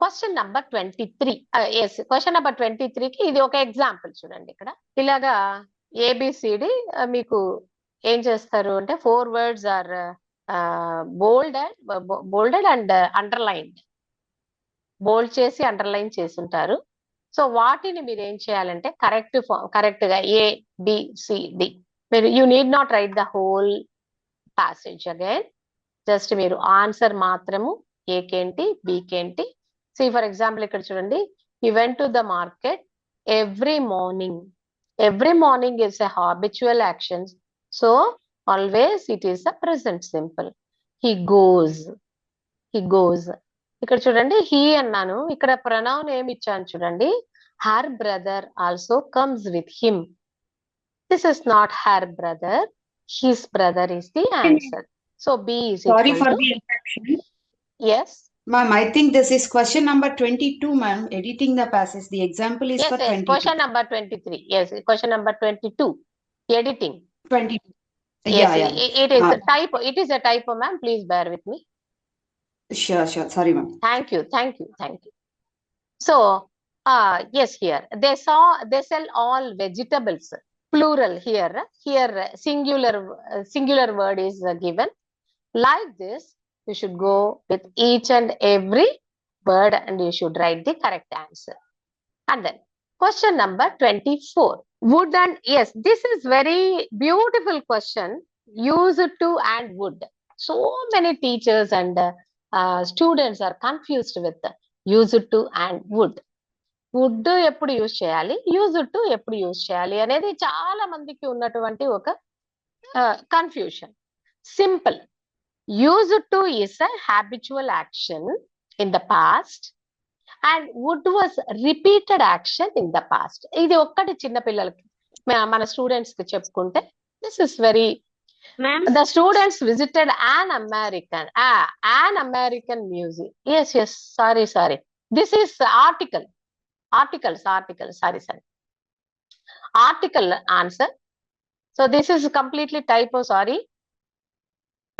question number 23. Yes, question number 23కి ఇది ఒక ఎగ్జాంపుల్ చూడండి. ఇక్కడ ఇలాగా ఏబిసిడి మీకు ఏం చేస్తారు అంటే 4 words are bolded and underlined. బోల్డ్ చేసి అండర్లైన్ చేసి ఉంటారు. సో వాటిని మీరు ఏం చేయాలంటే కరెక్ట్ గా ABCD, మీరు you need not right the whole passage again, just మీరు ఆన్సర్ మాత్రము ఏకేంటి బీకేంటి. సి ఫర్ ఎగ్జాంపుల్ ఇక్కడ చూడండి, he went to the market every morning. Every morning is a habitual action, so always it is a present simple. He goes. ఇక్కడ చూడండి he అన్నాను, ఇక్కడ pronoun ఏమి ఇచ్చాను చూడండి, her brother also comes with him. This is not her brother, his brother is the answer. So B is Sorry equal for to, the interruption. yes. Ma'am, I think this is question number 22, ma'am. Editing the passage. The example is for 22. Question number 23. Yes, question number 22. Editing. 22. Yes, Yeah. it is a typo. It is a typo, ma'am. Please bear with me. Sure. Sorry, ma'am. Thank you. So, yes, here they sell all vegetables. Plural here. Here singular word is given. Like this, you should go with each and every word and you should write the correct answer. And then question number 24. Wood and, yes, this is very beautiful question. Use to and would. So many teachers and students are confused with use to and would. Would ఎప్పుడు use చేయాలి, use to ఎప్పుడు use చేయాలి అనేది చాలా మందికి ఉన్నటువంటి ఒక confusion. Simple, use to is a habitual action in the past and would was repeated action in the past. ఇది ఒక్కటి చిన్న పిల్లలకి మన స్టూడెంట్స్ కి చెప్పుకుంటే this is very Ma'am, the students visited an American museum. Yes, sorry, this is article sorry, article answer. So this is completely typo, sorry.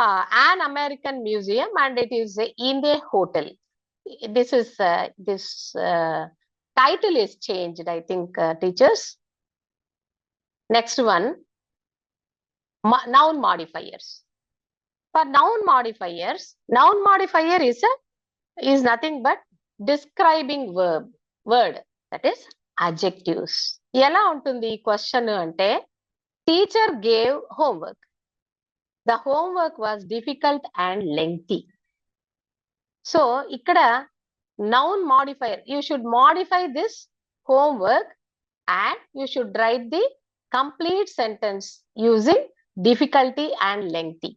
An American museum, and it is in a hotel. This is this title is changed, I think, teachers. Next one, noun modifiers. For noun modifier is nothing but describing word, that is adjectives. ఎలా ఉంటుంది ఈ question అంటే, teacher gave homework. The homework was difficult and lengthy. So ఇక్కడ noun modifier, you should modify this homework and you should write the complete sentence using difficulty and lengthy.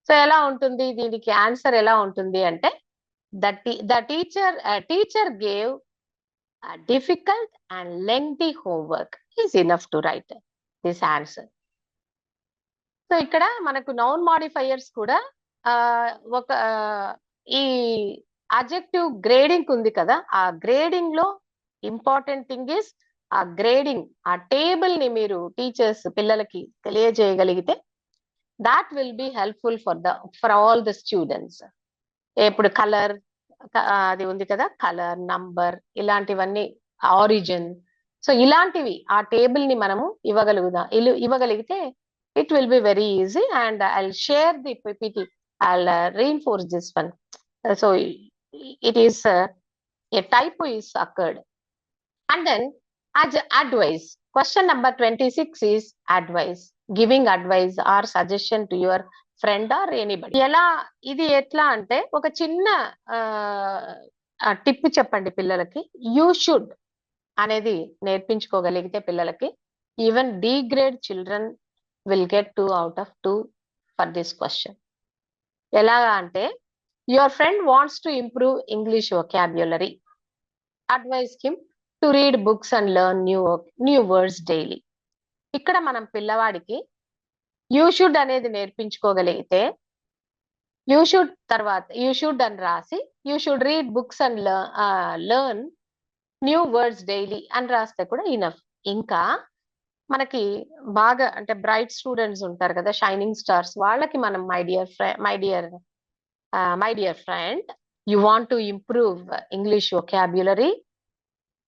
So ఎలా ఉంటుంది దీనికి answer ఎలా ఉంటుంది అంటే, the teacher gave a difficult and lengthy homework is enough to write this answer. So ఇక్కడ మనకు noun modifiers కూడా ఒక ఈ అడ్జెక్టివ్ గ్రేడింగ్ ఉంది కదా, ఆ గ్రేడింగ్ లో ఇంపార్టెంట్ థింగ్ ఇస్ ఆ గ్రేడింగ్, ఆ టేబుల్ ని మీరు టీచర్స్ పిల్లలకి తెలియజేయగలిగితే that will be helpful for all the students. ఇప్పుడు కలర్ అది ఉంది కదా, కలర్, నంబర్, ఇలాంటివన్నీ, ఆరిజిన్, సో ఇలాంటివి ఆ టేబుల్ ని మనము ఇవ్వగలిగితే it will be very easy. And I'll share the PPT, I'll reinforce this one. So it is a typo is occurred. And then advice, question number 26 is advice, giving advice or suggestion to your friend or anybody. ఎలా ఇది ఎట్లా అంటే, ఒక చిన్న tip చెప్పండి పిల్లలకి. You should అనేది నేర్పించుకోగలిగితే పిల్లలకి, even D grade children will get 2 out of 2 for this question. ఎలాగా అంటే, your friend wants to improve English vocabulary, advise him to read books and learn new words daily. ఇక్కడ మనం పిల్లవాడికి యూ షుడ్ అనేది నేర్పించుకోగలిగితే, యూ షుడ్ తర్వాత you should అని రాసి, you should read books and learn new words daily అని రాస్తే కూడా ఇనఫ్. ఇంకా మనకి బాగా అంటే బ్రైట్ స్టూడెంట్స్ ఉంటారు కదా, షైనింగ్ స్టార్స్, వాళ్ళకి మనం my dear friend, you want to improve English vocabulary,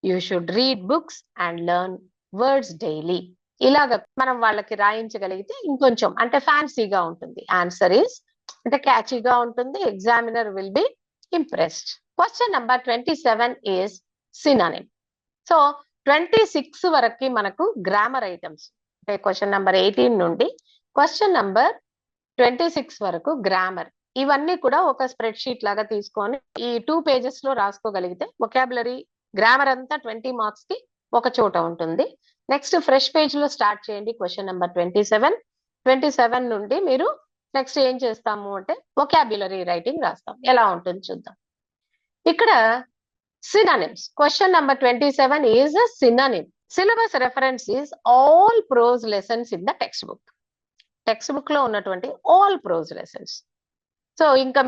you should read books and learn words daily. ఇలాగ మనం వాళ్ళకి రాయించగలిగితే ఇంకొంచెం అంటే ఫ్యాన్సీగా ఉంటుంది. ఆన్సర్ ఈస్ అంటే క్యాచీగా ఉంటుంది. Examiner will be impressed. Question number 27 is synonym. So 26 వరకు మనకు గ్రామర్ ఐటమ్స్ అంటే క్వశ్చన్ నెంబర్ 18 నుండి క్వశ్చన్ నెంబర్ 26 వరకు గ్రామర్. ఇవన్నీ కూడా ఒక స్ప్రెడ్ షీట్ లాగా తీసుకొని ఈ 2 pages లో రాసుకోగలిగితే వొకాబులరీ గ్రామర్ అంతా 20 marks కి ఒక చోట ఉంటుంది. నెక్స్ట్ ఫ్రెష్ పేజ్ లో స్టార్ట్ చేయండి. క్వశ్చన్ నెంబర్ 27 నుండి మీరు నెక్స్ట్ ఏం చేస్తాము అంటే వొకాబులరీ రైటింగ్ రాస్తాం. ఎలా ఉంటుంది చూద్దాం. ఇక్కడ synonyms. Question number 27 is a synonym. Syllabus reference is all prose lessons in the textbook. Textbook లో ఉన్నటువంటి all prose lessons. సో ఇంకా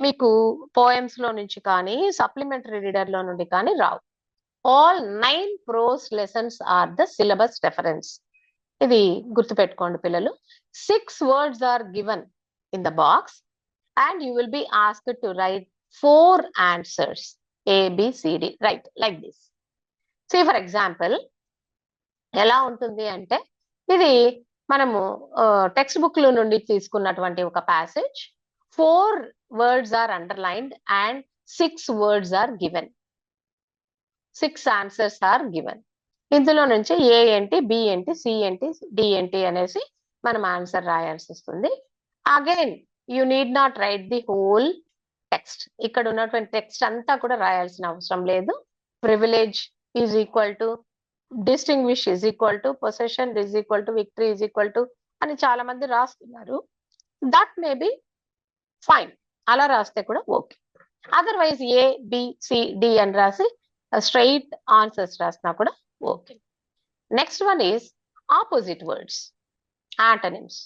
మీకు పోయమ్స్ లో నుంచి కానీ సప్లిమెంటరీ రీడర్ లో నుండి కానీ రావు. All 9 prose lessons are the syllabus reference. ఇది గుర్తుపెట్టుకోండి పిల్లలు. 6 words are given in the box and you will be asked to write 4 answers. A, B, C, D, right, like this. See for example, ఎలా ఉంటుంది అంటే, ఇది మనము text book లో నుండి తీసుకున్నటువంటి ఒక passage. 4 words are underlined and 6 words are given. 6 answers are given. ఇందులో నుంచి ఏ ఏంటి, బి ఏంటి, సి ఏంటి, డి ఏంటి అనేసి మనం ఆన్సర్ రాయాల్సి వస్తుంది. Again you need not write the whole text. ఇక్కడ ఉన్నటువంటి టెక్స్ట్ అంతా కూడా రాయాల్సిన అవసరం లేదు. Privilege is equal to, distinguish is equal to, possession is equal to, victory is equal to అని చాలా మంది రాస్తున్నారు. దట్ మే బి ఫైన్, అలా రాస్తే కూడా ఓకే. అదర్వైజ్ ఏ, బి, సి, డి అని రాసి స్ట్రైట్ ఆన్సర్స్ రాసినా కూడా okay. Next one is opposite words, antonyms.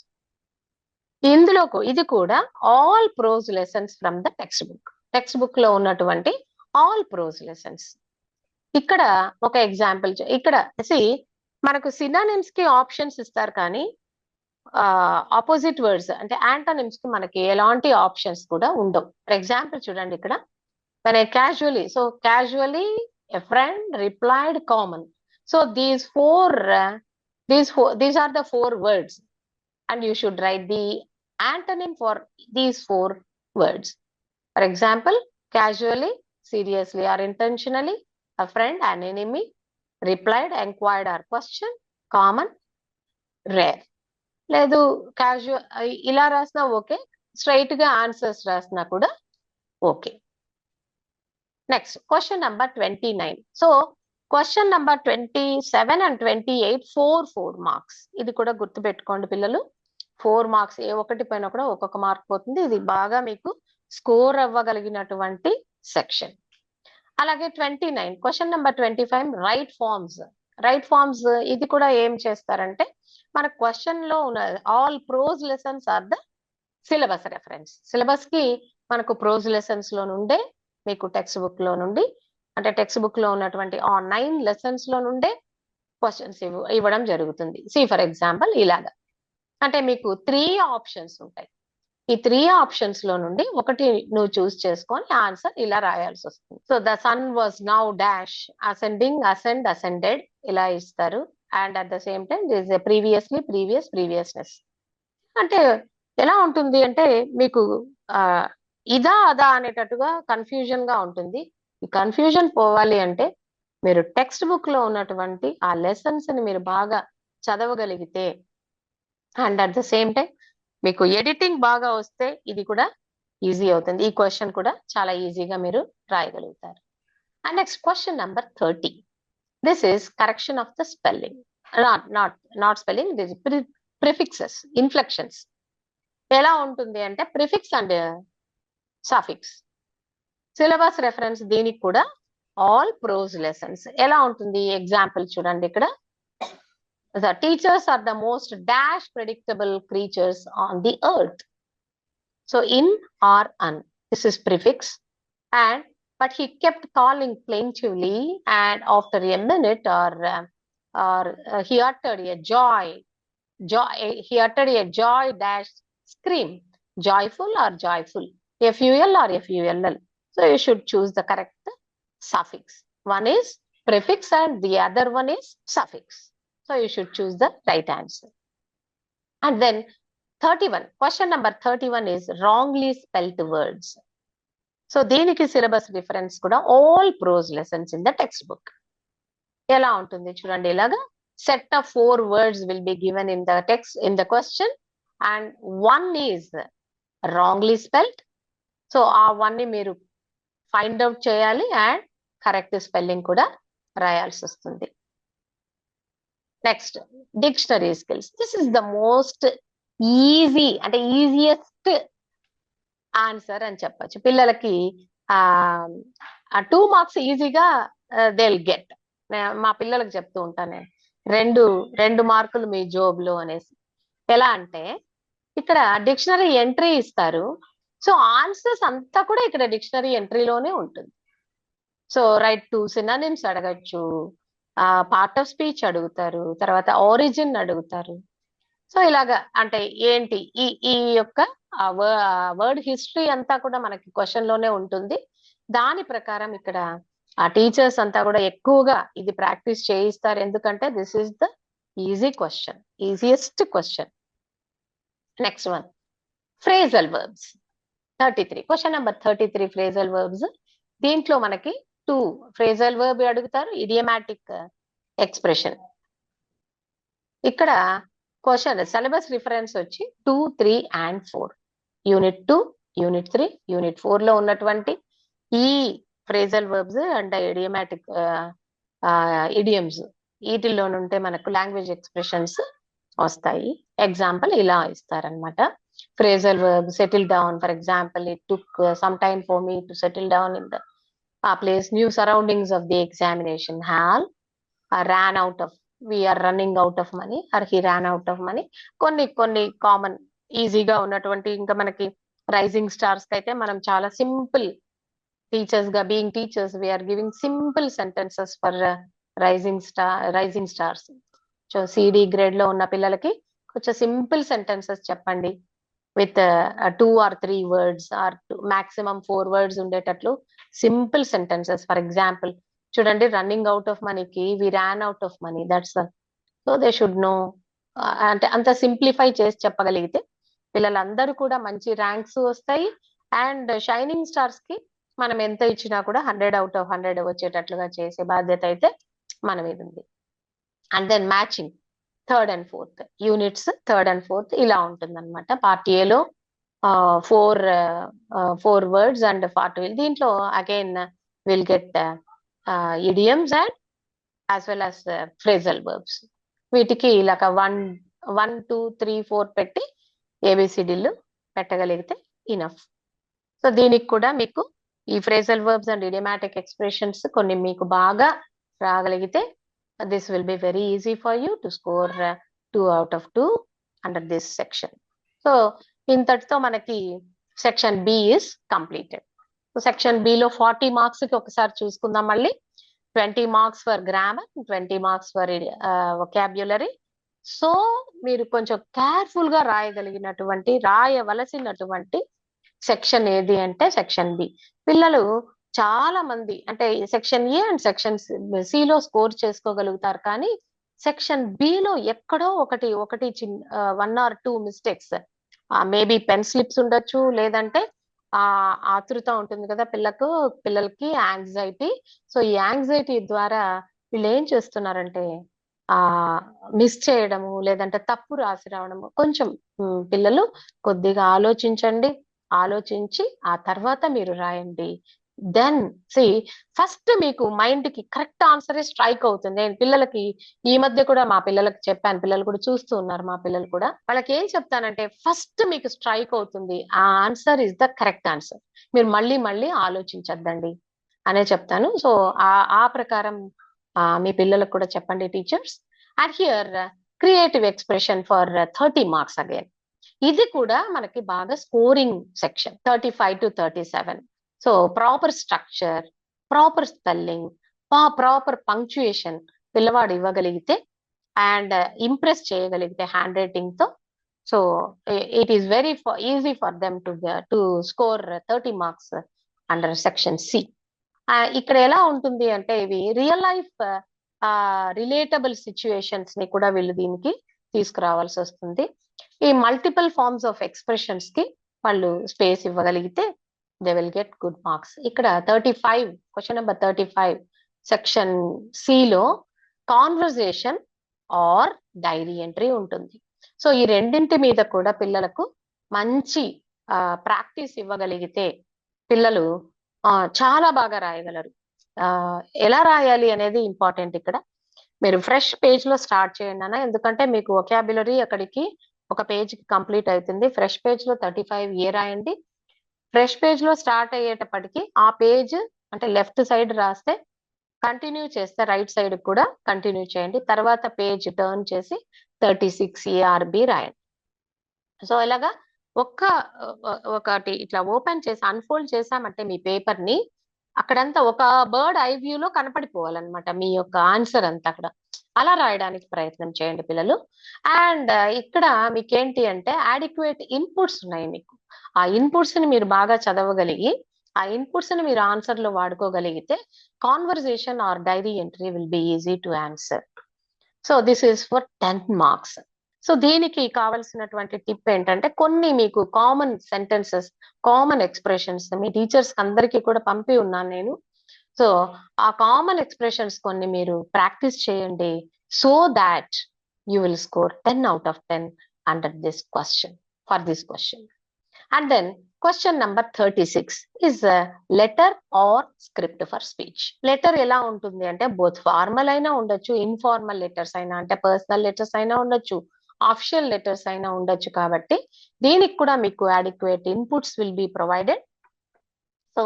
ఇందులో ఇది కూడా all prose lessons from the text book లో ఉన్నటువంటి ఆల్ ప్రోజ్ లెసన్స్. ఇక్కడ ఒక ఎగ్జాంపుల్ ఇక్కడ మనకు సినానిమ్స్ కి ఆప్షన్స్ ఇస్తారు, కానీ ఆపోజిట్ వర్డ్స్ అంటే యాంటనిమ్స్ కి మనకి ఎలాంటి ఆప్షన్స్ కూడా ఉండవు. ఫర్ ఎగ్జాంపుల్ చూడండి ఇక్కడ, casually, so casually, a friend, replied, common. So these are the four words, and you should write the antonym for these four words. For example, casually, seriously or intentionally, a friend, an enemy, replied, enquired or question, common, rare. లేదు casual ఇలా రాసినా okay, straight గా answers రాసినా కూడా okay. Next question number 29. So question number 27 and 28 4 marks. ఇది కూడా గుర్తుపెట్టుకోండి పిల్లలు, 4 మార్క్స్. ఏ ఒక్కటి పైన కూడా ఒక్కొక్క మార్క్ పోతుంది. ఇది బాగా మీకు స్కోర్ అవ్వగలిగినటువంటి సెక్షన్. అలాగే 29 క్వశ్చన్ నంబర్ 25 రైట్ ఫార్మ్స్. ఇది కూడా ఏం చేస్తారంటే, మన క్వశ్చన్ లో ఉన్న all prose lessons are the syllabus reference. Syllabus కి మనకు ప్రోజ్ లెసన్స్ లో నుండే మీకు టెక్స్ట్ బుక్ లో నుండి, అంటే టెక్స్ట్ బుక్ లో ఉన్నటువంటి ఆ 9 లెసన్స్ లో నుండే క్వశ్చన్స్ ఇవ్వడం జరుగుతుంది. ఫర్ ఎగ్జాంపుల్ ఇలాగా, అంటే మీకు 3 ఆప్షన్స్ ఉంటాయి. ఈ 3 ఆప్షన్స్ లో నుండి ఒకటి నువ్వు చూస్ చేసుకొని ఆన్సర్ ఇలా రాయాల్సి వస్తుంది. So the sun was now dash ascending, ascended ఇలా ఇస్తారు. And at the same time this is previousness. అంటే ఎలా ఉంటుంది అంటే మీకు ఇదా అదా అనేటట్టుగా కన్ఫ్యూజన్ గా ఉంటుంది. ఈ కన్ఫ్యూజన్ పోవాలి అంటే మీరు టెక్స్ట్ బుక్ లో ఉన్నటువంటి ఆ లెసన్స్ ని మీరు బాగా చదవగలిగితే, and at the same time మీకు ఎడిటింగ్ బాగా వస్తే ఇది కూడా ఈజీ అవుతుంది. ఈ క్వశ్చన్ కూడా చాలా ఈజీగా మీరు రాయగలుగుతారు. And next question number 30. This is correction of the spelling, not spelling, this prefixes, inflections. ఎలా ఉంటుంది అంటే prefix and suffix. Syllabus reference దీనికి కూడా ఆల్ ప్రోజ్ లెసన్స్. ఎలా ఉంటుంది ఎగ్జాంపుల్ చూడండి ఇక్కడ, the teachers are the most dash predictable creatures on the earth. So in or un, this is prefix. And but he kept calling plaintively, and after a minute he uttered a joy dash scream. Joyful or joyful, FUL or FULL. So you should choose the correct suffix. One is prefix and the other one is suffix. So you should choose the right answer. And then 31, question number 31 is wrongly spelt words. So దీనికి syllabus reference కూడా all prose lessons in the textbook. ఎలా ఉంటుంది చూడండి ఇలాగా, set of 4 words will be given in the text, in the question, and one is wrongly spelt. So ఆ one ని మీరు find out చేయాలి అండ్ కరెక్ట్ స్పెల్లింగ్ కూడా రాయాల్సి వస్తుంది. Next dictionary skills. This is the most easy, అంటే easiest answer అని చెప్పచ్చు. పిల్లలకి 2 మార్క్స్ ఈజీగా దే విల్ గెట్. మా పిల్లలకు చెప్తూ ఉంటాను నేను, 2 మార్కులు మీ జోబులో అనేసి. ఎలా అంటే ఇక్కడ డిక్షనరీ ఎంట్రీ ఇస్తారు. సో ఆన్సర్స్ అంతా కూడా ఇక్కడ డిక్షనరీ ఎంట్రీలోనే ఉంటుంది. సో రైట్ 2 సినానిమ్స్ అడగచ్చు, పార్ట్ ఆఫ్ స్పీచ్ అడుగుతారు, తర్వాత ఆరిజిన్ అడుగుతారు. సో ఇలాగా అంటే ఏంటి ఈ యొక్క వర్డ్ హిస్టరీ అంతా కూడా మనకి క్వశ్చన్ లోనే ఉంటుంది. దాని ప్రకారం ఇక్కడ ఆ టీచర్స్ అంతా కూడా ఎక్కువగా ఇది ప్రాక్టీస్ చేయిస్తారు. ఎందుకంటే this is the easy question, easiest question. Next one phrasal verbs 33. Question number 33 phrasal verbs. దీంట్లో మనకి 2 ఫ్రేజల్ వర్బ్ అడుగుతారు, ఇడియమాటిక్ ఎక్స్ప్రెషన్. ఇక్కడ క్వశ్చన్ సిలబస్ రిఫరెన్స్ వచ్చి 2, 3 and 4. యూనిట్ 2, యూనిట్ 3, యూనిట్ 4 లో ఉన్నటువంటి ఈ phrasal verbs and idiomatic idioms వీటిల్లో నుంటే మనకు లాంగ్వేజ్ ఎక్స్ప్రెషన్స్ వస్తాయి. ఎగ్జాంపుల్ ఇలా ఇస్తారనమాట. Phrasal verb, settle down. For example, it took some time for me to settle down in the place. New surroundings of the examination hall. Ran out of we are running out of money or he ran out of money. కొన్ని common ఈజీగా ఉన్నటువంటి, ఇంకా మనకి rising stars అయితే మనం చాలా simple teachers గా, being teachers we are giving simple sentences for rising stars. So CD grade లో ఉన్న పిల్లలకి కొంచెం సింపుల్ సెంటెన్సెస్ చెప్పండి with 2 or 3 words or maximum 4 words ఉండేటట్లు సింపుల్ సెంటెన్సెస్. ఫర్ ఎగ్జాంపుల్ చూడండి, రన్నింగ్ అవుట్ ఆఫ్ మనీకి we ran out of money, that's so they should know. అంటే అంత సింప్లిఫై చేసి చెప్పగలిగితే పిల్లలందరూ కూడా మంచి ర్యాంక్స్ వస్తాయి. అండ్ షైనింగ్ స్టార్స్ కి మనం ఎంత ఇచ్చినా కూడా 100 out of 100 వచ్చేటట్లుగా చేసే బాధ్యత అయితే మన మీద ఉంది. And then matching third and fourth units, third and fourth ఇలా ఉంటుంది అనమాట. పార్ట్ ఏలో 4 words అండ్ పార్ట్ విల్, దీంట్లో again will get idioms and as well as phrasal verbs. వీటికి ఇలాగ 1, 2, 3, 4 పెట్టి ఏబిసిడీలు పెట్టగలిగితే ఇనఫ్. సో దీనికి కూడా మీకు ఈ phrasal verbs and idiomatic expressions కొన్ని మీకు బాగా రాగలిగితే this will be very easy for you to score 2 out of 2 under this section. So ఇంతటితో మనకి section B is completed. So section B లో 40 marks కి ఒకసారి చూసుకుందాం మళ్ళీ. 20 marks for grammar, 20 marks for vocabulary. So మీరు కొంచెం కేర్ఫుల్ గా రాయవలసినటువంటి సెక్షన్ ఏది అంటే సెక్షన్ బి. పిల్లలు చాలా మంది అంటే సెక్షన్ ఏ అండ్ సెక్షన్ సిలో స్కోర్ చేసుకోగలుగుతారు, కానీ సెక్షన్ బిలో ఎక్కడో ఒకటి చిన్న 1 or 2 mistakes, maybe pen slips ఉండొచ్చు, లేదంటే ఆతృత ఉంటుంది కదా పిల్లలకి యాంగ్జైటీ. సో ఈ యాంగ్జైటీ ద్వారా వీళ్ళు ఏం చేస్తున్నారంటే మిస్ చేయడము, లేదంటే తప్పు రాసి రావడము. కొంచెం పిల్లలు కొద్దిగా ఆలోచించి ఆ తర్వాత మీరు రాయండి. దెన్ ఫస్ట్ మీకు మైండ్ కి కరెక్ట్ ఆన్సరే స్ట్రైక్ అవుతుంది. నేను పిల్లలకి ఈ మధ్య కూడా మా పిల్లలకి చెప్పాను, పిల్లలు కూడా చూస్తూ ఉన్నారు, మా పిల్లలు కూడా. వాళ్ళకి ఏం చెప్తానంటే ఫస్ట్ మీకు స్ట్రైక్ అవుతుంది ఆ answer is the correct answer, మీరు మళ్ళీ ఆలోచించద్దండి అనే చెప్తాను. సో ఆ ప్రకారం మీ పిల్లలకు కూడా చెప్పండి teachers. And here creative expression for 30 marks again. ఇది కూడా మనకి బాగా scoring section 35 to 37. So proper structure, proper spelling, proper punctuation పిల్లవాడు ఇవ్వగలిగితే అండ్ ఇంప్రెస్ చేయగలిగితే హ్యాండ్ రైటింగ్ తో, so it is very easy for them to score 30 marks under section C. ఇక్కడ ఎలా ఉంటుంది అంటే ఇవి రియల్ లైఫ్ రిలేటబుల్ సిచ్యుయేషన్స్ ని కూడా వీళ్ళు దీనికి తీసుకురావాల్సి వస్తుంది. ఈ మల్టిపుల్ ఫార్మ్స్ ఆఫ్ ఎక్స్ప్రెషన్స్ కి వాళ్ళు స్పేస్ ఇవ్వగలిగితే they will get good marks. ఇక్కడ 35 క్వశ్చన్ నెంబర్ 35 సెక్షన్ సిలో కాన్వర్జేషన్ ఆర్ డైరీ ఎంట్రీ ఉంటుంది. సో ఈ రెండింటి మీద కూడా పిల్లలకు మంచి ప్రాక్టీస్ ఇవ్వగలిగితే పిల్లలు చాలా బాగా రాయగలరు. ఎలా రాయాలి అనేది ఇంపార్టెంట్. ఇక్కడ మీరు ఫ్రెష్ పేజ్ లో స్టార్ట్ చేయండి అన్న, ఎందుకంటే మీకు వొకాబులరీ అక్కడికి ఒక పేజ్ కంప్లీట్ అవుతుంది. ఫ్రెష్ పేజ్ లో 35 ఏ రాయండి. ఫ్రెష్ పేజ్ లో స్టార్ట్ అయ్యేటప్పటికి ఆ పేజ్ అంటే లెఫ్ట్ సైడ్ రాస్తే కంటిన్యూ చేస్తే రైట్ సైడ్ కూడా కంటిన్యూ చేయండి. తర్వాత పేజ్ టర్న్ చేసి 36 ఏఆర్బి రాయండి. సో ఇలాగా ఒకటి ఇట్లా ఓపెన్ చేసి అన్ఫోల్డ్ చేసామంటే మీ పేపర్ ని అక్కడంతా ఒక బర్డ్ ఐ వ్యూ లో కనపడిపోవాలన్నమాట మీ యొక్క ఆన్సర్ అంతా అక్కడ. అలా రాయడానికి ప్రయత్నం చేయండి పిల్లలు. అండ్ ఇక్కడ మీకేంటి అంటే అడిక్వేట్ ఇన్పుట్స్ ఉన్నాయి మీకు. ఆ ఇన్పుట్స్ ని మీరు బాగా చదవగలిగి ఆ ఇన్పుట్స్ ని మీరు ఆన్సర్ లో వాడుకోగలిగితే conversation or diary entry will be easy to answer. So this is for 10 marks. So దీనికి కావాల్సినటువంటి టిప్ ఏంటంటే కొన్ని మీకు కామన్ సెంటెన్సెస్, కామన్ ఎక్స్ప్రెషన్స్ మీ టీచర్స్ అందరికీ కూడా పంపి ఉన్నాను నేను. సో ఆ కామన్ ఎక్స్ప్రెషన్స్ కొన్ని మీరు ప్రాక్టీస్ చేయండి, so that you will score 10 out of 10 under this question, for this question. And then question number 36 is a letter or script for speech. Letter ఎలా ఉంటుంది అంటే బోత్ ఫార్మల్ అయినా ఉండొచ్చు, informal letters అయినా అంటే పర్సనల్ లెటర్స్ అయినా ఉండొచ్చు, official letters అయినా ఉండొచ్చు. కాబట్టి దీనికి కూడా మీకు adequate inputs will be provided. So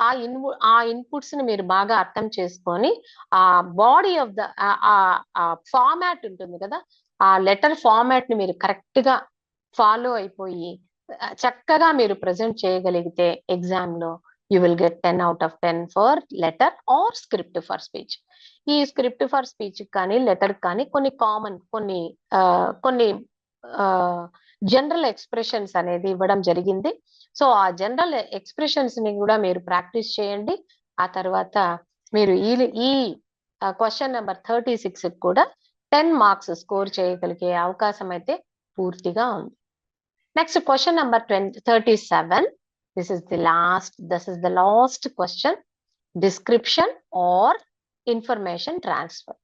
ఆ ఇన్పుట్స్ ని మీరు బాగా అర్థం చేసుకొని ఆ బాడీ ఆఫ్ ద ఫార్మాట్ ఉంటుంది కదా, ఆ లెటర్ ఫార్మాట్ ని మీరు కరెక్ట్ గా ఫాలో అయిపోయి చక్కగా మీరు ప్రజెంట్ చేయగలిగితే ఎగ్జామ్ లో you will get 10 out of 10 for letter or script for speech. ఈ స్క్రిప్ట్ ఫర్ స్పీచ్ కానీ లెటర్ కానీ కొన్ని కామన్ కొన్ని జనరల్ ఎక్స్ప్రెషన్స్ అనేది ఇవ్వడం జరిగింది. సో ఆ జనరల్ ఎక్స్ప్రెషన్స్ ని కూడా మీరు ప్రాక్టీస్ చేయండి. ఆ తర్వాత మీరు ఈ క్వశ్చన్ నెంబర్ 36 కూడా 10 మార్క్స్ స్కోర్ చేయగలిగే అవకాశం అయితే పూర్తిగా ఉంది. Next question number 37. This is the last question. Description or information transfer.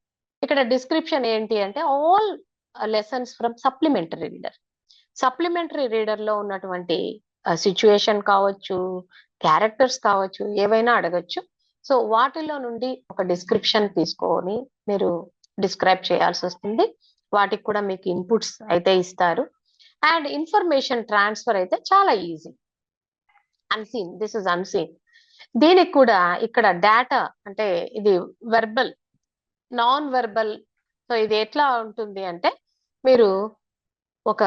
ఇక్కడ డిస్క్రిప్షన్ ఏంటి అంటే all lessons from supplementary reader. Supplementary reader లో ఉన్నటువంటి సిచ్యుయేషన్ కావచ్చు, క్యారెక్టర్స్ కావచ్చు, ఏవైనా అడగచ్చు. సో వాటిలో నుండి ఒక డిస్క్రిప్షన్ తీసుకొని మీరు డిస్క్రైబ్ చేయాల్సి వస్తుంది. వాటికి కూడా మీకు ఇన్పుట్స్ అయితే ఇస్తారు. అండ్ ఇన్ఫర్మేషన్ ట్రాన్స్ఫర్ అయితే చాలా easy. Unseen, this is unseen. దీనికి కూడా ఇక్కడ డేటా అంటే ఇది వెర్బల్, నాన్ వెర్బల్. సో ఇది ఎట్లా ఉంటుంది అంటే మీరు ఒక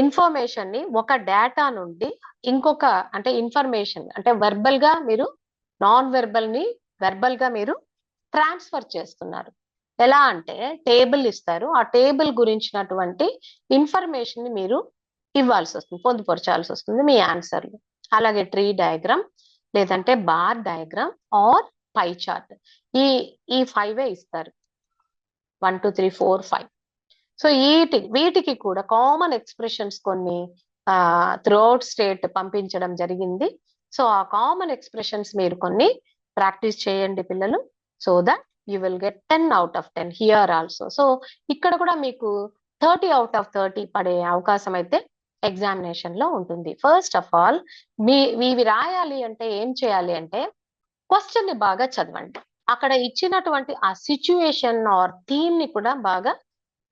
ఇన్ఫర్మేషన్ ని ఒక డేటా నుండి ఇంకొక అంటే ఇన్ఫర్మేషన్ అంటే వెర్బల్ గా మీరు నాన్ వెర్బల్ ని వెర్బల్ గా మీరు ట్రాన్స్ఫర్ చేస్తున్నారు. ఎలా అంటే టేబుల్ ఇస్తారు, ఆ టేబుల్ గురించినటువంటి ఇన్ఫర్మేషన్ ని మీరు ఇవ్వాల్సి వస్తుంది, పొందుపరచాల్సి వస్తుంది మీ ఆన్సర్లు. అలాగే ట్రీ డయాగ్రామ్ లేదంటే bar diagram or pie chart, ఈ 5 ఇస్తారు. 1 2 3 4 5. సో వీటికి కూడా కామన్ ఎక్స్ప్రెషన్స్ కొన్ని త్రూఅవుట్ స్టేట్ పంపించడం జరిగింది. సో ఆ కామన్ ఎక్స్ప్రెషన్స్ మీరు కొన్ని ప్రాక్టీస్ చేయండి పిల్లలు. So that you will get 10 out of 10 here also. So ఇక్కడ కూడా మీకు 30 out of 30 పడే అవకాశం అయితే ఎగ్జామినేషన్ లో ఉంటుంది. ఫస్ట్ ఆఫ్ ఆల్ ఇవి రాయాలి అంటే ఏం చేయాలి అంటే క్వశ్చన్ ని బాగా చదవండి. అక్కడ ఇచ్చినటువంటి ఆ సిచ్యుయేషన్ ఆర్ థీమ్ ని కూడా బాగా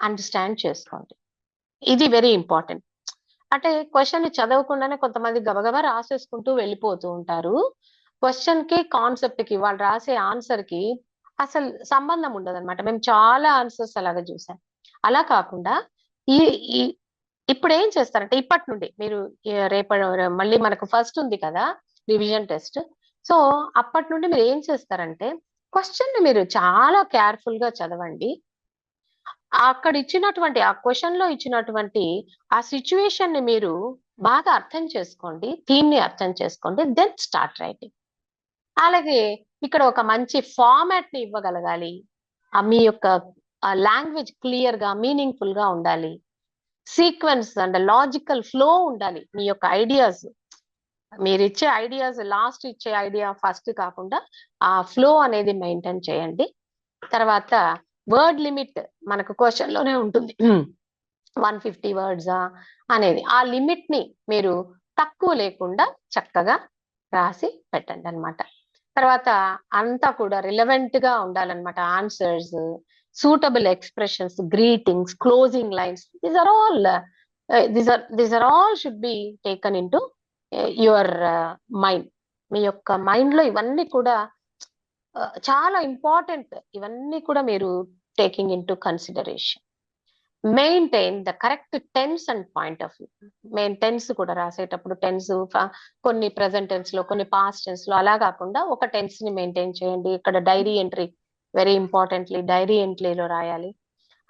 అండర్స్టాండ్ చేసుకోండి. ఇది వెరీ ఇంపార్టెంట్. అంటే క్వశ్చన్ ని చదవకుండానే కొంతమంది గబగబా రాసేసుకుంటూ వెళ్ళిపోతూ ఉంటారు. క్వశ్చన్ కి కాన్సెప్ట్ కి వాళ్ళు రాసే ఆన్సర్ కి అసలు సంబంధం ఉండదు అనమాట. మేము చాలా ఆన్సర్స్ అలాగా చూసాం. అలా కాకుండా ఇప్పుడు ఏం చేస్తారంటే ఇప్పటి నుండి మీరు మళ్ళీ మనకు ఫస్ట్ ఉంది కదా రివిజన్ టెస్ట్. సో అప్పటి నుండి మీరు ఏం చేస్తారంటే క్వశ్చన్ ని మీరు చాలా కేర్ఫుల్ గా చదవండి. అక్కడ ఇచ్చినటువంటి ఆ క్వశ్చన్ లో ఇచ్చినటువంటి ఆ సిచ్యువేషన్ ని మీరు బాగా అర్థం చేసుకోండి, థీమ్ ని అర్థం చేసుకోండి, దెన్ స్టార్ట్ రైటింగ్. అలాగే ఇక్కడ ఒక మంచి ఫార్మాట్ ని ఇవ్వగలగాలి. మీ యొక్క లాంగ్వేజ్ క్లియర్ గా మీనింగ్ఫుల్ గా ఉండాలి. సీక్వెన్స్ అండ్ లాజికల్ ఫ్లో ఉండాలి. మీ యొక్క ఐడియాస్, మీరు ఇచ్చే ఐడియాస్ లాస్ట్ ఇచ్చే ఐడియా ఫస్ట్ కాకుండా ఆ ఫ్లో అనేది మెయింటైన్ చేయండి. తర్వాత వర్డ్ లిమిట్ మనకు క్వశ్చన్ లోనే ఉంటుంది, 150 words అనేది. ఆ లిమిట్ ని మీరు తక్కువ లేకుండా చక్కగా రాసి పెట్టండి అనమాట. తర్వాత అంతా కూడా రిలవెంట్ గా ఉండాలన్నమాట. Answers, suitable expressions, greetings, closing lines, these are all should be taken into your mind. మీ యొక్క మైండ్ లో ఇవన్నీ కూడా చాలా ఇంపార్టెంట్. ఇవన్నీ కూడా మీరు taking in to consideration. Maintain the correct tense and point of view. Main tense కూడా రాసేటప్పుడు టెన్స్ కొన్ని ప్రెసెంట్ టెన్స్ లో, కొన్ని పాస్ట్ టెన్స్ లో అలా కాకుండా ఒక టెన్స్ ని మెయింటైన్ చేయండి. ఇక్కడ diary entry very importantly diary ఎంట్రీలో రాయాలి.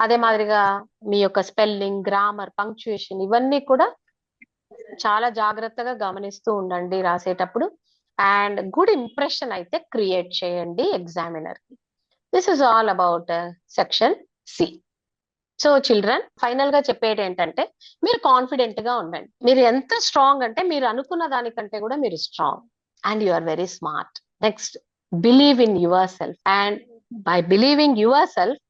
అదే మాదిరిగా మీ యొక్క స్పెల్లింగ్, గ్రామర్, పంక్చుయేషన్ ఇవన్నీ కూడా చాలా జాగ్రత్తగా గమనిస్తూ ఉండండి రాసేటప్పుడు. అండ్ గుడ్ ఇంప్రెషన్ అయితే క్రియేట్ చేయండి ఎగ్జామినర్ కి. This is all about section C. So children, final గా చెప్పేది ఏంటంటే మీరు కాన్ఫిడెంట్ గా ఉండండి. మీరు ఎంత స్ట్రాంగ్ అంటే మీరు అనుకున్న దానికంటే కూడా మీరు strong and you are very smart. Next, believe in yourself, and by believing yourself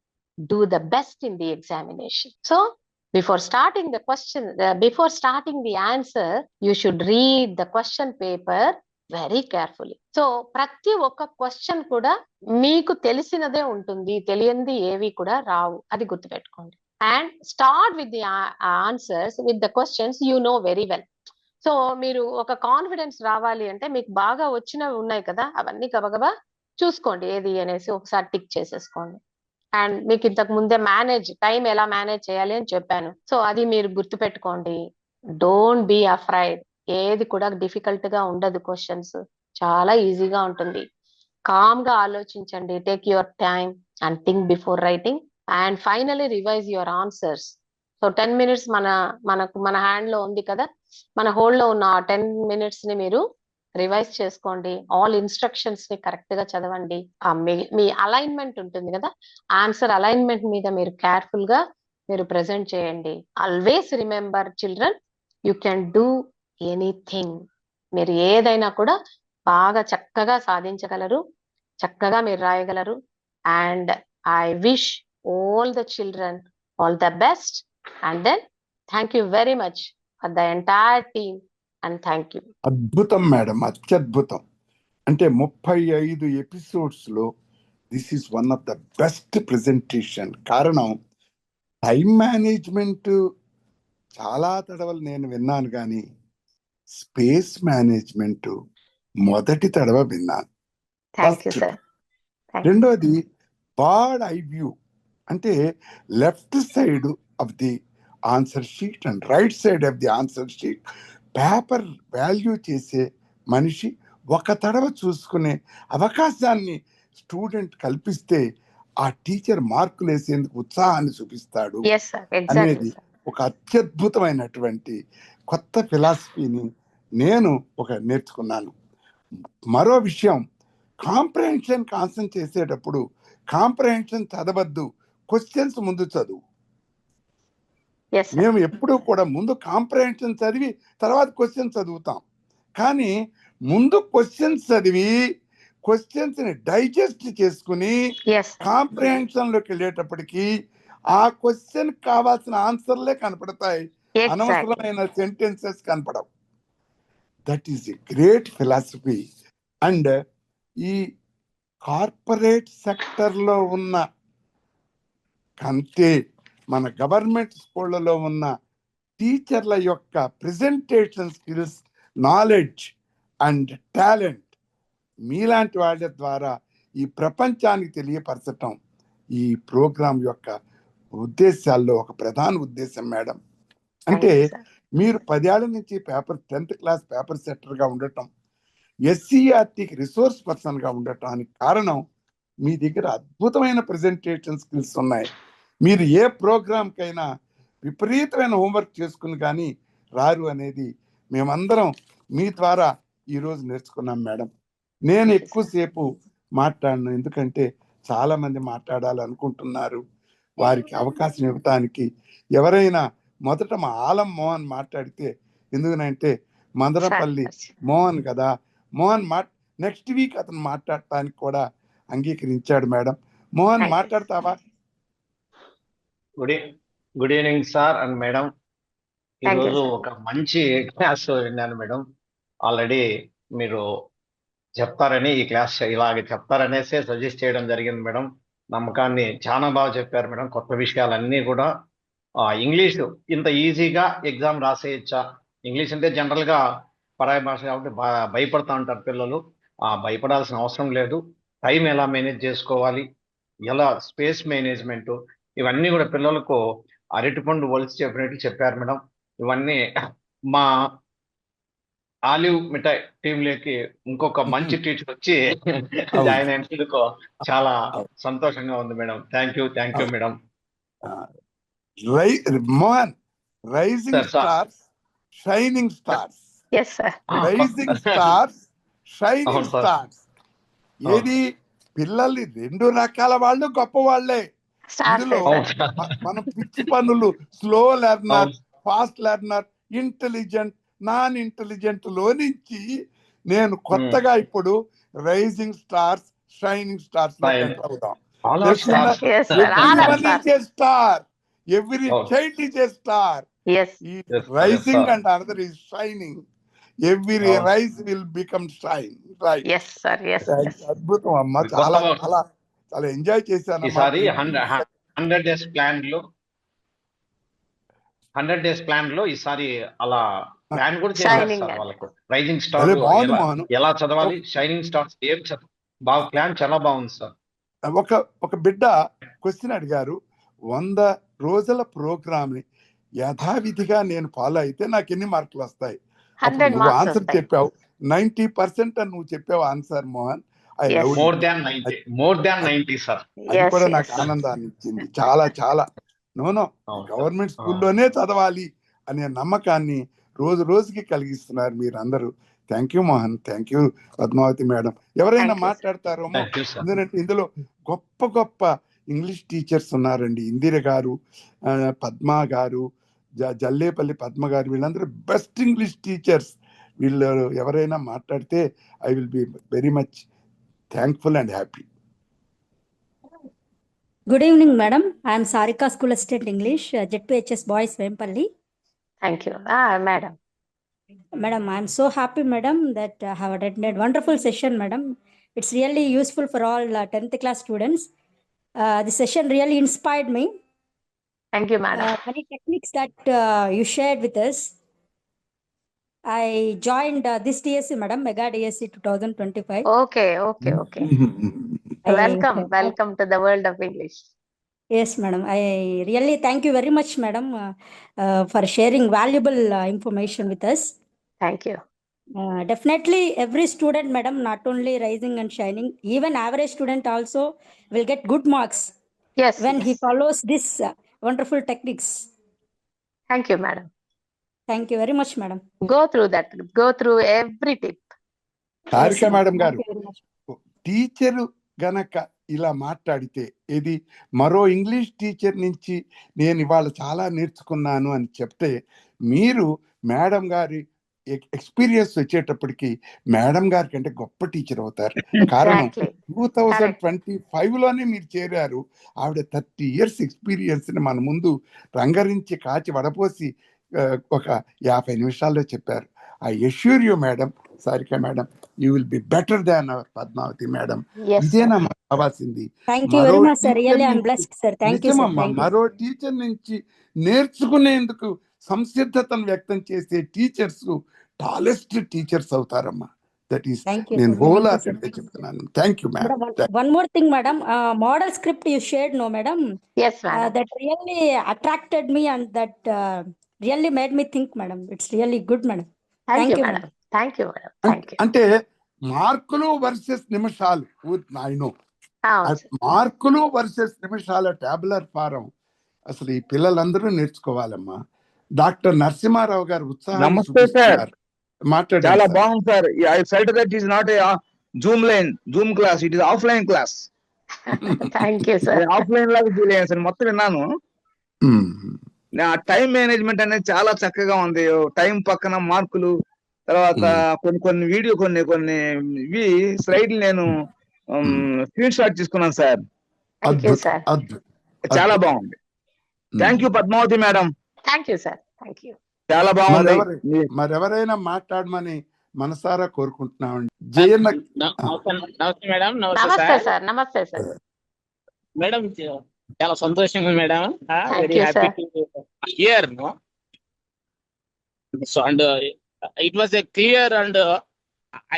do the best in the examination. So before starting the answer, you should read the question paper very carefully. So ప్రతి ఒక్క question కూడా మీకు తెలిసినదే ఉంటుంది, తెలియంది ఏవి కూడా రావు, అది గుర్తుపెట్టుకోండి. And start with the answers with the questions you know very well. So మీరు ఒక కాన్ఫిడెన్స్ రావాలి అంటే మీకు బాగా వచ్చినవి ఉన్నాయి కదా, అవన్నీ గబగబా చూసుకోండి ఏది అనేసి ఒకసారి టిక్ చేసేసుకోండి. అండ్ మీకు ఇంతకు ముందే టైం ఎలా మేనేజ్ చేయాలి అని చెప్పాను. సో అది మీరు గుర్తుపెట్టుకోండి. Don't be afraid. ఏది కూడా డిఫికల్ట్ గా ఉండదు. క్వశ్చన్స్ చాలా ఈజీగా ఉంటుంది. కామ్ గా ఆలోచించండి. Take your time and think before writing. And finally revise your answers. So 10 minutes మన హ్యాండ్ లో ఉంది కదా, మన హోల్డ్ లో ఉన్న ఆ 10 minutes ని మీరు రివైజ్ చేసుకోండి. ఆల్ ఇన్స్ట్రక్షన్స్ ని కరెక్ట్ గా చదవండి. మీ అలైన్మెంట్ ఉంటుంది కదా, ఆన్సర్ అలైన్మెంట్ మీద మీరు కేర్ఫుల్ గా మీరు ప్రెజెంట్ చేయండి. Always remember children, you can do anything. మీరు ఏదైనా కూడా బాగా చక్కగా సాధించగలరు, చక్కగా మీరు రాయగలరు. And I wish all the children all the best. And then thank you very much for the entire team, and thank you. అద్భుతం మేడం, అత్యద్భుతం. అంటే 35 ఎపిసోడ్స్ లో this is one of the best presentation. కారణం time management చాలా తడవలు నేను విన్నాను, కానీ space management మొదటి తడవ విన్నాను. Thank you, sir. రెండోది బార్డ్ ఐ వ్యూ, అంటే left side of the answer sheet and right side of the answer sheet paper value చేసే మనిషి ఒక తడవ చూసుకునే అవకాశాన్ని స్టూడెంట్ కల్పిస్తే ఆ టీచర్ మార్కులు వేసేందుకు ఉత్సాహాన్ని చూపిస్తాడు Yes, sir. Exactly, అనేది sir. ఒక అత్యద్భుతమైనటువంటి కొత్త ఫిలాసఫీని నేను నేర్చుకున్నాను. మరో విషయం, కాంప్రహెన్షన్ కాన్సెప్ట్ చేసేటప్పుడు కాంప్రహెన్షన్ చదవద్దు, క్వశ్చన్స్ ముందు చదువు. Yes, sir. మేము ఎప్పుడూ కూడా ముందు కాంప్రహెన్షన్ చదివి తర్వాత క్వశ్చన్ చదువుతాం. కానీ ముందు క్వశ్చన్స్ చదివి క్వశ్చన్స్ ని డైజెస్ట్ చేసుకుని Yes, sir. కాంప్రహెన్షన్ లోకి వెళ్ళేటప్పటికి ఆ క్వశ్చన్ కావాల్సిన ఆన్సర్లే కనపడతాయి, Exactly. అనవసరమైన సెంటెన్సెస్ కనపడవు. That is a great philosophy. And ఈ కార్పొరేట్ సెక్టర్ లో ఉన్న కంటే మన గవర్నమెంట్ స్కూళ్ళలో ఉన్న టీచర్ల యొక్క presentation skills, knowledge and talent మీలాంటి వాళ్ళ ద్వారా ఈ ప్రపంచానికి తెలియపరచటం ఈ ప్రోగ్రాం యొక్క ఉద్దేశాల్లో ఒక ప్రధాన ఉద్దేశం మేడం. అంటే Thank you, sir. మీరు 10 ఏళ్ల నుంచి 10th క్లాస్ పేపర్ సెట్టర్గా ఉండటం, ఎస్సీఆర్టీకి రిసోర్స్ పర్సన్గా ఉండటానికి కారణం మీ దగ్గర అద్భుతమైన ప్రెజెంటేషన్ స్కిల్స్ ఉన్నాయి. మీరు ఏ ప్రోగ్రాంకైనా విపరీతమైన హోంవర్క్ చేసుకుని కానీ రారు అనేది మేమందరం మీ ద్వారా ఈరోజు నేర్చుకున్నాం మేడం. నేను ఎక్కువసేపు మాట్లాడను, ఎందుకంటే చాలా మంది మాట్లాడాలనుకుంటున్నారు. వారికి అవకాశం ఇవ్వటానికి ఎవరైనా మొదట మా ఆలం మోహన్ మాట్లాడితే, ఎందుకనంటే మందరపల్లి మోహన్ కదా, మోహన్ నెక్స్ట్ వీక్ అతను మాట్లాడటానికి కూడా అంగీకరించాడు మేడం. మోహన్ మాట్లాడతావా? Good evening sir and madam. Thank you, ఈరోజు sir. ఒక మంచి క్లాస్ విన్నాను మేడం. ఆల్రెడీ మీరు చెప్తారని ఈ క్లాస్ ఇలాగ చెప్తారనేసే సజెస్ట్ చేయడం జరిగింది మేడం. నమ్మకాన్ని చాలా బాగా చెప్పారు మేడం. కొత్త విషయాలన్నీ కూడా ఇంగ్లీష్ ఇంత ఈజీగా ఎగ్జామ్ రాసేయచ్చా? ఇంగ్లీష్ అంటే జనరల్ గా పరాయి భాష కాబట్టి భయపడతా ఉంటారు పిల్లలు. భయపడాల్సిన అవసరం లేదు. టైం ఎలా మేనేజ్ చేసుకోవాలి, ఎలా స్పేస్ మేనేజ్మెంట్, ఇవన్నీ కూడా పిల్లలకు అరటిపండు వలిసి చెప్పినట్టు చెప్పారు మేడం. ఇవన్నీ మా ఆలివ్ మిఠాయి టీంలోకి ఇంకొక మంచి టీచర్ వచ్చి జాయిన్ అయినందుకు చాలా సంతోషంగా ఉంది madam. Thank you madam. Mohan, rising stars, shining stars. Yes, sir. Rising stars, shining stars. ఏది పిల్లల్ని 2 రకాల వాళ్ళు గొప్ప వాళ్ళే. ఇందులో మనం పిచ్చి పనులు, slow learner, fast learner, intelligent, non intelligent లో నుంచి నేను కొత్తగా ఇప్పుడు రైజింగ్ స్టార్స్, షైనింగ్ స్టార్స్ లో ఎంటర్ అవుతాం. Star, every child is a star. Rising and another is shining. Every rise will become shine. Right. Yes, sir. Yes. అద్భుతం అమ్మా, చాలా చాలా చాలా ఎంజాయ్ చేశాను. ఈసారి 100 డేస్ ప్లాన్ లో ఈసారి అలా ప్లాన్ కూడా చేశారు Shining సార్ and వాళ్ళకు. రైజింగ్ స్టార్ భలే బాగుంది ఎలా మోహన్. ఎలా చదవాలి, షైనింగ్ స్టార్స్ ఏం చదవాలి, బాగా ప్లాన్ చాలా బాగుంది సార్. ఒక బిడ్డ క్వశ్చన్ అడిగారు, 100 రోజుల ప్రోగ్రామ్ ని యథావిధిగా నేను ఫాలో అయితే నాకు ఎన్ని మార్కులు వస్తాయి? 100 నువ్వు marks ఆన్సర్ వస్తాయి. చెప్పావు 90% అని నువ్వు చెప్పావు answer Mohan. I Yes. Love more than 90 sir. అది Yes, కూడా yes. నాకు ఆనందాన్ని ఇచ్చింది. చాలా చాలా నోనో అవును సార్. గవర్నమెంట్ స్కూల్లోనే చదవాలి అనే నమ్మకాన్ని రోజు రోజుకి కలిగిస్తున్నారు మీరు అందరూ. Thank you Mohan, thank you Padmavathi madam. ఎవరైనా Thank you, sir. మాట్లాడతారో? Thank you sir. ఎందుకంటే ఇందులో గొప్ప గొప్ప ఇంగ్లీష్ టీచర్స్ ఉన్నారండి. ఇందిర గారు, పద్మ గారు, జల్లేపల్లి పద్మ గారు, వీళ్ళందరూ బెస్ట్ ఇంగ్లీష్ టీచర్స్. వీళ్ళు ఎవరైనా మాట్లాడితే I will be very much thankful and happy. Good evening, madam. I am Sarika, School Assistant English, ZPHS Boys, Vempalli. Thank you. Madam. Madam, I am so happy, madam, that I have attended wonderful session, madam. It's really useful for all 10th class students. The session really inspired me. Thank you, madam. Many techniques that you shared with us. I joined this DSC, madam, Mega DSC 2025. Okay. Welcome to the world of English. Yes, madam. I really thank you very much, madam, for sharing valuable information with us. Thank you. Definitely, every student, madam, not only rising and shining, even average student also will get good marks Yes. when he yes. follows this wonderful techniques. Thank you, madam. Thank you very much, madam. Go through every tip. Harika madam గారు, Thank you very much. Teacher గనక ఇలా మాట్లాడితే, ఇది మరో English teacher నుంచి నేను ఇవాళ చాలా నేర్చుకున్నాను అని చెప్తే, మీరు మేడం గారి ఎక్స్పీరియన్స్ వచ్చేటప్పటికి మేడం గారి కంటే గొప్ప టీచర్ అవుతారు. కారణం Exactly. 2025లోనే మీరు చేరారు. ఆవిడ 30 years ఎక్స్పీరియన్స్ ని మన ముందు రంగరించి కాచి వడపోసి ఒక 50 నిమిషాల్లో చెప్పారు. I assure you madam, Sarika madam, you will be better than our Padmavathi madam. Yes, sir. ఇదేనా మాకు కావాల్సింది? Thank you very much, sir. Really, I'm blessed, sir. Thank you, sir. నిజమమ్మా, Thank you. మరో టీచర్ నుంచి నేర్చుకునేందుకు సంసిద్ధతను వ్యక్తం చేసే టీచర్స్ టాలెస్ట్ టీచర్స్ అవుతారమ్మా. దట్ ఈస్ Thank you, నేను sir. హోల్ Thank you, హార్టెడ్గా చెప్తున్నాను. Thank you Madam, madam. one more thing, madam. Model script you shared, no, madam. Yes, madam. That really attracted me and that really made me think, madam. It's really good, madam. Thank you, madam. madam. Thank you, madam. Thank you. అంటే మార్కులు versus నిమిషాలు, నాయనో అవును, sir. మార్కులు versus నిమిషాల టాబులర్ form అసలు ఈ పిల్లలందరూ నేర్చుకోవాలమ్మా. డాక్టర్ నరసింహారావు గారు ఉత్సాహం నమస్తే సార్. చాలా మాట్లాడారు. బాగుంది sir. I felt that is not a Zoom class, it is offline class. Thank you, sir. Offline లాగా ఫీల్ అయ్యాను సార్. మొత్తం విన్నాను. నా టైం మేనేజ్మెంట్ అనేది చాలా చక్కగా ఉంది. టైం పక్కన మార్కులు, తర్వాత కొన్ని వీడియో కొన్ని ఇవి స్లైడ్లు నేను స్క్రీన్ షాట్ తీసుకున్నాను సార్. Thank you, sir. చాలా బాగుంది. Thank you Padmavathi madam. Thank you, sir. Thank you. చాలా బాగుంది. మరెవరైనా మాట్లాడమని మనసారా కోరుకుంటున్నామండి. జయన్న నమస్తే మేడం. నమస్తే సార్. నమస్తే సార్. మేడం, చాలా సంతోషంగా ఉంది madam. Very you, happy to hear no. So and it was a clear and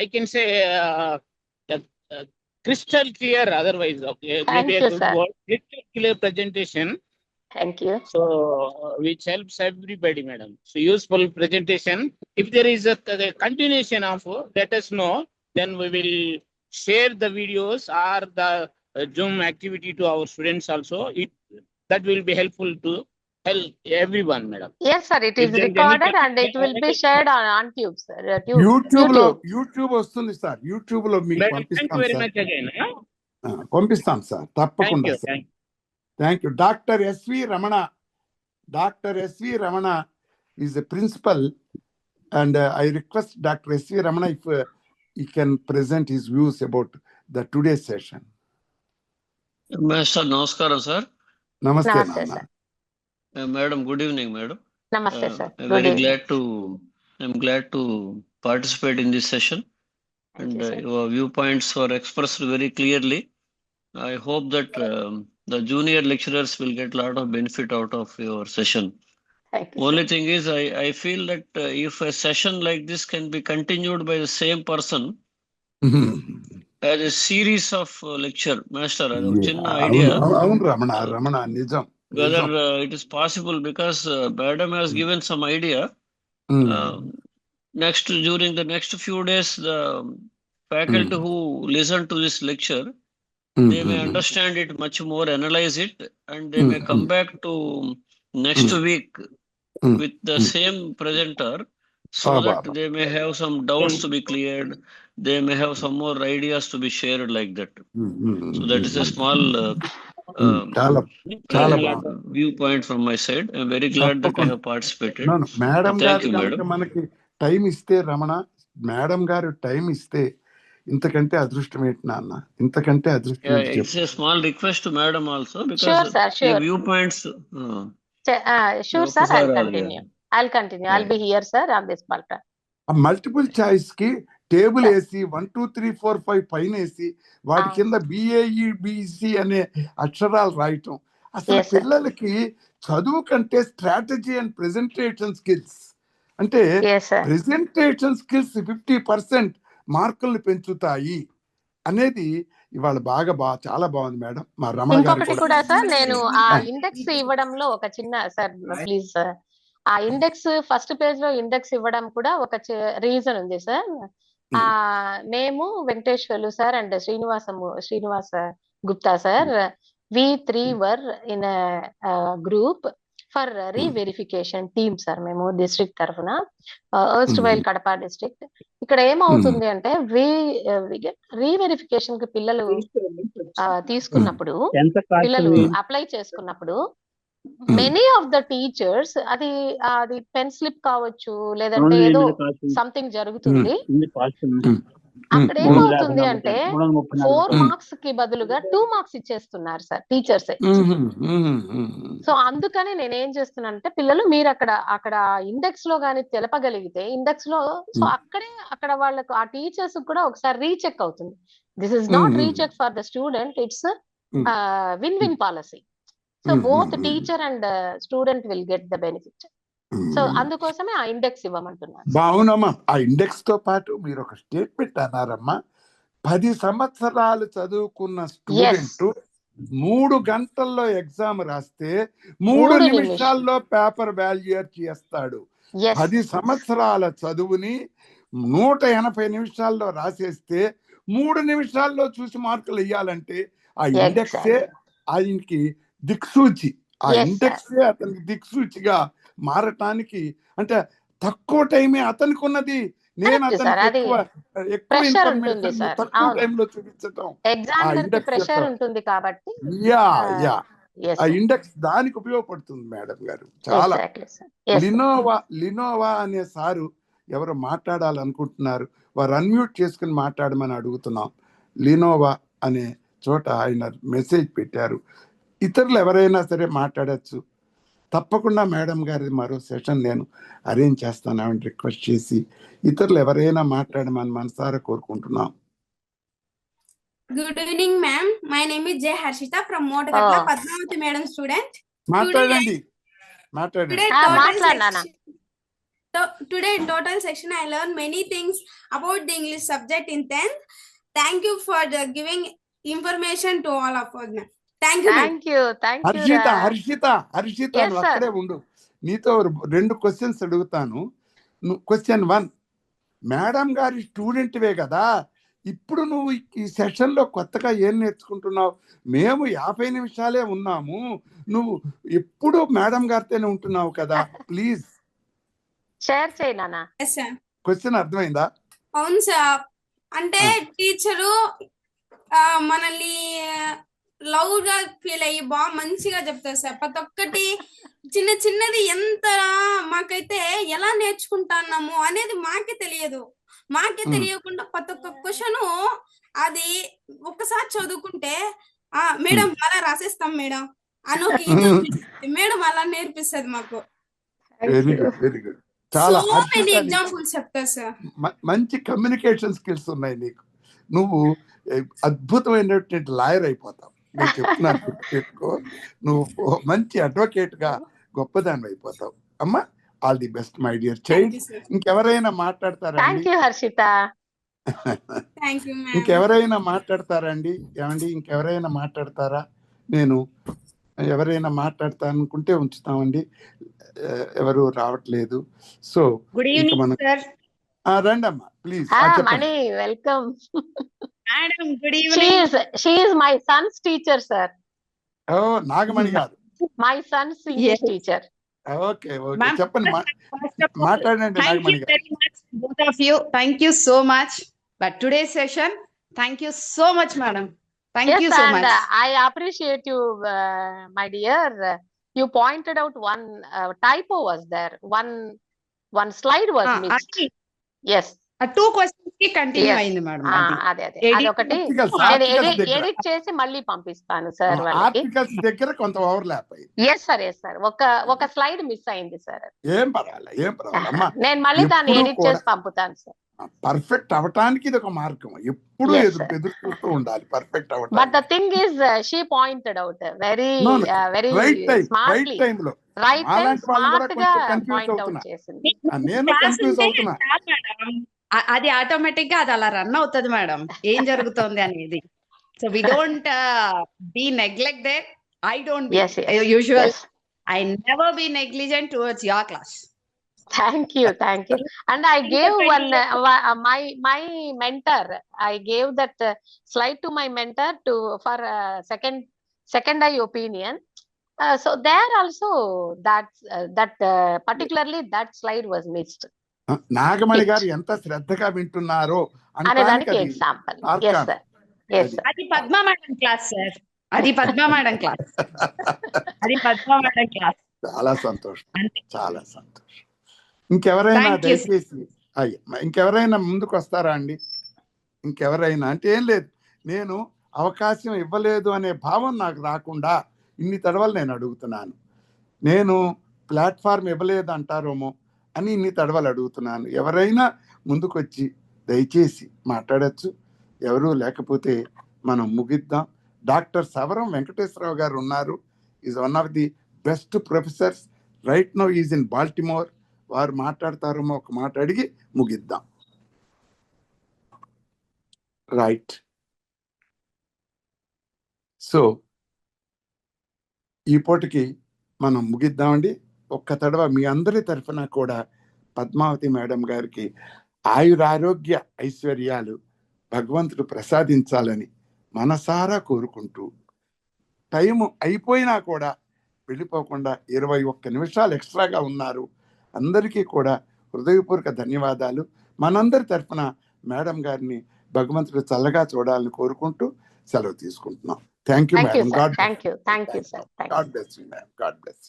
I can say crystal clear, otherwise Thank you, sir. crystal clear presentation. Thank you. So which helps everybody, madam. So useful presentation. If there is a continuation of, let us know, then we will share the videos or the Zoom activity to our students also. That will be helpful to help everyone, madam. Yes, sir. It is recorded and it will be shared on Tube, sir. YouTube వస్తుంది sir. YouTube లో మీకు Madam, thank you very పంపిస్తాం much again. పంపిస్తాం sir, తప్పకుండా Thank you. Sir. Thank you. Doctor SV Ramana. Doctor SV Ramana is a principal and I request doctor SV Ramana if he can present his views about the today's session. Sir నమస్కారం sir. నమస్తే నమస్తే నాన్న. Sir. Madam, good evening madam. నమస్తే sir. I'm Good very evening. I'm glad to participate in this session, Thank and you, sir. your viewpoints were expressed very clearly. I hope that the junior lecturers will get a lot of benefit out of your session. Thank you, Only sir. thing is, I feel that if a session like this can be continued by the same person as a series of lecture, Master, అది ఒక చిన్న idea. అవును రమణ నిజం Whether it is possible, because Madam has given some idea. During the next few days, the faculty who listen to this lecture, they may understand it much more, analyze it, and they may come back to next week with the same presenter, so that they may have some doubts to be cleared. They may have some more ideas to be shared like that. So that is a small viewpoint from my side. I'm very glad that I have participated. Madam Thank గారు you, కనుక madam. మనకి time ఇస్తే Ramana, madam గారు time ఇస్తే ఇంతకంటే అదృష్టం ఏంటి నాన్న, ఇంతకంటే అదృష్టం Yeah, ఏంటి it's a small request to madam also, Sure, because sir, the sure. viewpoints. Sure, sir, I'll ఒకసారి continue. I'll be here, sir, on this part. Multiple choice కి టేబుల్ వేసి 1 2 3 4 5 పైన వేసి వాటి కింద బిఏఈ బిసి అనే అక్షరాలు రాయటం. అసలు Yes, sir. పిల్లలకి చదువు కంటే స్ట్రాటజీ అండ్ ప్రెజెంటేషన్ స్కిల్స్ అంటే Yes, sir. ప్రెజెంటేషన్ స్కిల్స్ 50% మార్కుల్ని పెంచుతాయి అనేది ఇవాళ చాలా బాగుంది మేడం. మా రమణ గారు ఇంకొకటి కూడా సార్, నేను ఆ ఇండెక్స్ ఇవ్వడంలో ఒక చిన్న, సార్ ప్లీజ్ సార్, ఆ ఇండెక్స్ ఫస్ట్ పేజ్ లో ఇండెక్స్ ఇవ్వడం కూడా ఒక రీజన్ ఉంది సార్. ఆ నేము Venkateswarlu sir and Srinivasa Gupta sir, we 3 were in a group for re-verification team sir. మేము డిస్ట్రిక్ట్ తరఫున, erstwhile కడప డిస్ట్రిక్ట్. ఇక్కడ ఏమవుతుంది అంటే రీవెరిఫికేషన్ కి పిల్లలు తీసుకున్నప్పుడు, పిల్లలు అప్లై చేసుకున్నప్పుడు, మెనీ ఆఫ్ ద టీచర్స్ అది పెన్ స్లిప్ కావచ్చు, లేదంటే ఏదో సంథింగ్ జరుగుతుంది. అక్కడ ఏమవుతుంది అంటే 4 మార్క్స్ కి బదులుగా 2 మార్క్స్ ఇచ్చేస్తున్నారు సార్ టీచర్స్. సో అందుకని నేను ఏం చేస్తున్నానంటే, పిల్లలు మీరు అక్కడ ఇండెక్స్ లో గానీ తెలపగలిగితే, ఇండెక్స్ లో సో అక్కడ వాళ్ళకు ఆ టీచర్స్ కూడా ఒకసారి రీచెక్ అవుతుంది. This is not recheck for the student, it's win policy. So both teacher and student will get the benefit. So అందుకోసమే ఆ ఇండెక్స్ ఇవ్వమంటున్నారు. బావునమ్మా. ఆ ఇండెక్స్ తో పాటు మీరు ఒక స్టేట్మెంట్ అన్నారమ్మా, 10 సంవత్సరాలు చదువుకున్న స్టూడెంట్ 3 గంటల్లో ఎగ్జామ్ రాస్తే 3 నిమిషాల్లో పేపర్ వాల్యుయేట్ చేస్తాడు. 10 సంవత్సరాల చదువుని 180 నిమిషాల్లో రాసేస్తే 3 నిమిషాల్లో చూసి మార్కులు ఇయ్యాలంటే ఆ ఇండెక్సే ఆయనకి దిక్సూచి. ఆ ఇండెక్సే అతనికి దిక్సూచిగా మారటానికి, అంటే తక్కువ టైమే అతనికి ఉన్నది, నేను అతనికి ఎక్కువ ఇన్ఫర్మేషన్ తక్కువ టైంలో చూపించటం. ఉంటుంది కాబట్టి ఆ ఇండెక్స్ దానికి ఉపయోగపడుతుంది మేడం గారు చాలా. లినోవా అనే సారు ఎవరు మాట్లాడాలనుకుంటున్నారు, వారు అన్మ్యూట్ చేసుకుని మాట్లాడమని అడుగుతున్నాం. లినోవా అనే చోట ఆయన మెసేజ్ పెట్టారు. ఇతరులు ఎవరైనా సరే మాట్లాడచ్చు. తప్పకుండా మేడం గారి మరో సెషన్ నేను అరేంజ్ చేస్తానని రిక్వెస్ట్ చేసి ఇతరులు ఎవరైనా మాట్లాడమని మనసారా కోరుకుంటున్నాం. Good evening ma'am, my name is J Harshitha from Motagatla, Padmavathi madam student. మాట్లాడండి. Today in total section I learned many things about the English subject in 10th. Thank you for giving information to all of us, ma'am. Thank you. Harshitha అక్కడే ఉండు. నీతో 2 questions అడుగుతాను. Question 1, madam గారి స్టూడెంట్వే కదా, ఇప్పుడు నువ్వు ఈ సెషన్ లో కొత్తగా ఏం నేర్చుకుంటున్నావు? మేము 50 నిమిషాలే ఉన్నాము, నువ్వు ఎప్పుడు మేడం గారితోనే ఉంటున్నావు కదా, ప్లీజ్ షేర్ చేయి నాన్న. క్వశ్చన్ అర్థమైందా? అవును సార్, అంటే టీచరు మనల్ని లవ్ గా ఫీల్ అయ్యి మంచిగా చెప్తారు సార్. ప్రతి ఒక్కటి చిన్నది ఎంత మాకైతే ఎలా నేర్చుకుంటున్నాము అనేది మాకే తెలియదు. మాకే తెలియకుండా ప్రతి ఒక్క క్వశ్చన్ అది ఒక్కసారి చదువుకుంటే మేడం అలా రాసేస్తాం మేడం అని మేడం అలా నేర్పిస్తుంది మాకు. Very good, very good. చాలా ఎగ్జాంపుల్స్ చెప్తారు సార్. మంచి కమ్యూనికేషన్ స్కిల్స్ ఉన్నాయి నీకు. నువ్వు అద్భుతమైనటువంటి లాయర్ అయిపోతావు. నేను చెప్తున్నాను, పెట్టుకో. నువ్వు మంచి అడ్వకేట్ గా గొప్పదాన్ని అయిపోతావు. అమ్మా, all the best my dear child. ఇంకెవరైనా మాట్లాడతారా అండి? Thank you Harshitha. Thank you ma'am. ఇంకెవరైనా మాట్లాడతారండి? ఏమండి ఇంకెవరైనా మాట్లాడతారా? నేను ఎవరైనా మాట్లాడతా అనుకుంటే ఉంచుతామండి. ఎవరు రావట్లేదు. సో గుడ్ ఇంకా ఈవినింగ్ మనం సార్. రండి అమ్మా ప్లీజ్. చెప్పండి. Mani welcome. Madam good evening. She is my son's teacher sir. ఓ నాగమణి గారు. My son's English teacher. Okay okay చెప్పండి, మాట్లాడండి Thank నాగమణి you గారు. very much, both of you. Thank you so much. But today's session, thank you so much, madam. Thank Yes, you so and much. I appreciate you, my dear. You pointed out one typo was there. One slide was missed. Yes. 2 questions కి continue Yes. అయింది madam. అదే అదొకటి నేను edit చేసి మళ్ళీ పంపిస్తాను sir వాళ్ళకి. Articles దగ్గర కొంత ఓవర్లాప్ అయ్యింది. ఎస్ సార్ ఒక స్లైడ్ మిస్ అయింది సార్. ఏం పర్వాలేదు. నేను మళ్ళీ దాన్ని ఎడిట్ చేసి పంపుతాను సార్. పర్ఫెక్ట్ అవటానికి ఇది ఒక మార్గం. ఎప్పుడు Yes, ఎదురు చూస్తూ ఉండాలి పర్ఫెక్ట్ బట్ అవటానికి. The thing is she pointed out very right time smartly, right time లో రైట్ టైం అలాంటి వాళ్ళు కూడా స్మార్ట్ గా కొంచెం కన్ఫ్యూజ్ పాయింట్ అవుతున్నా. అవుట్ చేసింది. నేను కన్ఫ్యూజ్ అవుతున్నా. అది ఆటోమేటిక్ గా అది అలా రన్ అవుతుంది మేడం, ఏం జరుగుతోంది అనేది. So we don't be neglect there. I don't usual I never be negligent towards your class. Thank you. And I gave one my mentor. I gave that slide to my mentor for second eye opinion. So there also that particularly that slide was missed. Nagamani గారు ఎంత శ్రద్ధగా వింటున్నారో అనేదానికి example. Yes sir. Yes sir. అది Padma madam class sir. అది Padma madam class. అది Padma madam class. చాలా సంతోషం, చాలా సంతోషం. ఇంకెవరైనా దయచేసి ఇంకెవరైనా ముందుకు వస్తారా అండి? ఇంకెవరైనా అంటే ఏం లేదు, నేను అవకాశం ఇవ్వలేదు అనే భావం నాకు రాకుండా ఇన్ని తడవలు నేను అడుగుతున్నాను. నేను ప్లాట్ఫామ్ ఇవ్వలేదు అంటారేమో అని ఇన్ని తడవలు అడుగుతున్నాను. ఎవరైనా ముందుకు వచ్చి దయచేసి మాట్లాడచ్చు. ఎవరు లేకపోతే మనం ముగిద్దాం. డాక్టర్ సవరం వెంకటేశ్వరరావు గారు ఉన్నారు. Is one of the best professors right now is in Baltimore. వారు మాట్లాడతారేమో ఒక మాట అడిగి ముగిద్దాం. రైట్. సో ఈ పూటకి మనం ముగిద్దామండి. ఒక్క తడవ మీ అందరి తరఫున కూడా పద్మావతి మేడం గారికి ఆయురారోగ్య ఐశ్వర్యాలు భగవంతుడు ప్రసాదించాలని మనసారా కోరుకుంటూ, టైము అయిపోయినా కూడా వెళ్ళిపోకుండా 21 నిమిషాలు ఎక్స్ట్రాగా ఉన్నారు. అందరికీ కూడా హృదయపూర్వక ధన్యవాదాలు. మనందరి తరఫున మేడం గారిని భగవంతుడు చల్లగా చూడాలని కోరుకుంటూ సెలవు తీసుకుంటున్నాం. Thank you madam. God bless you madam. God bless.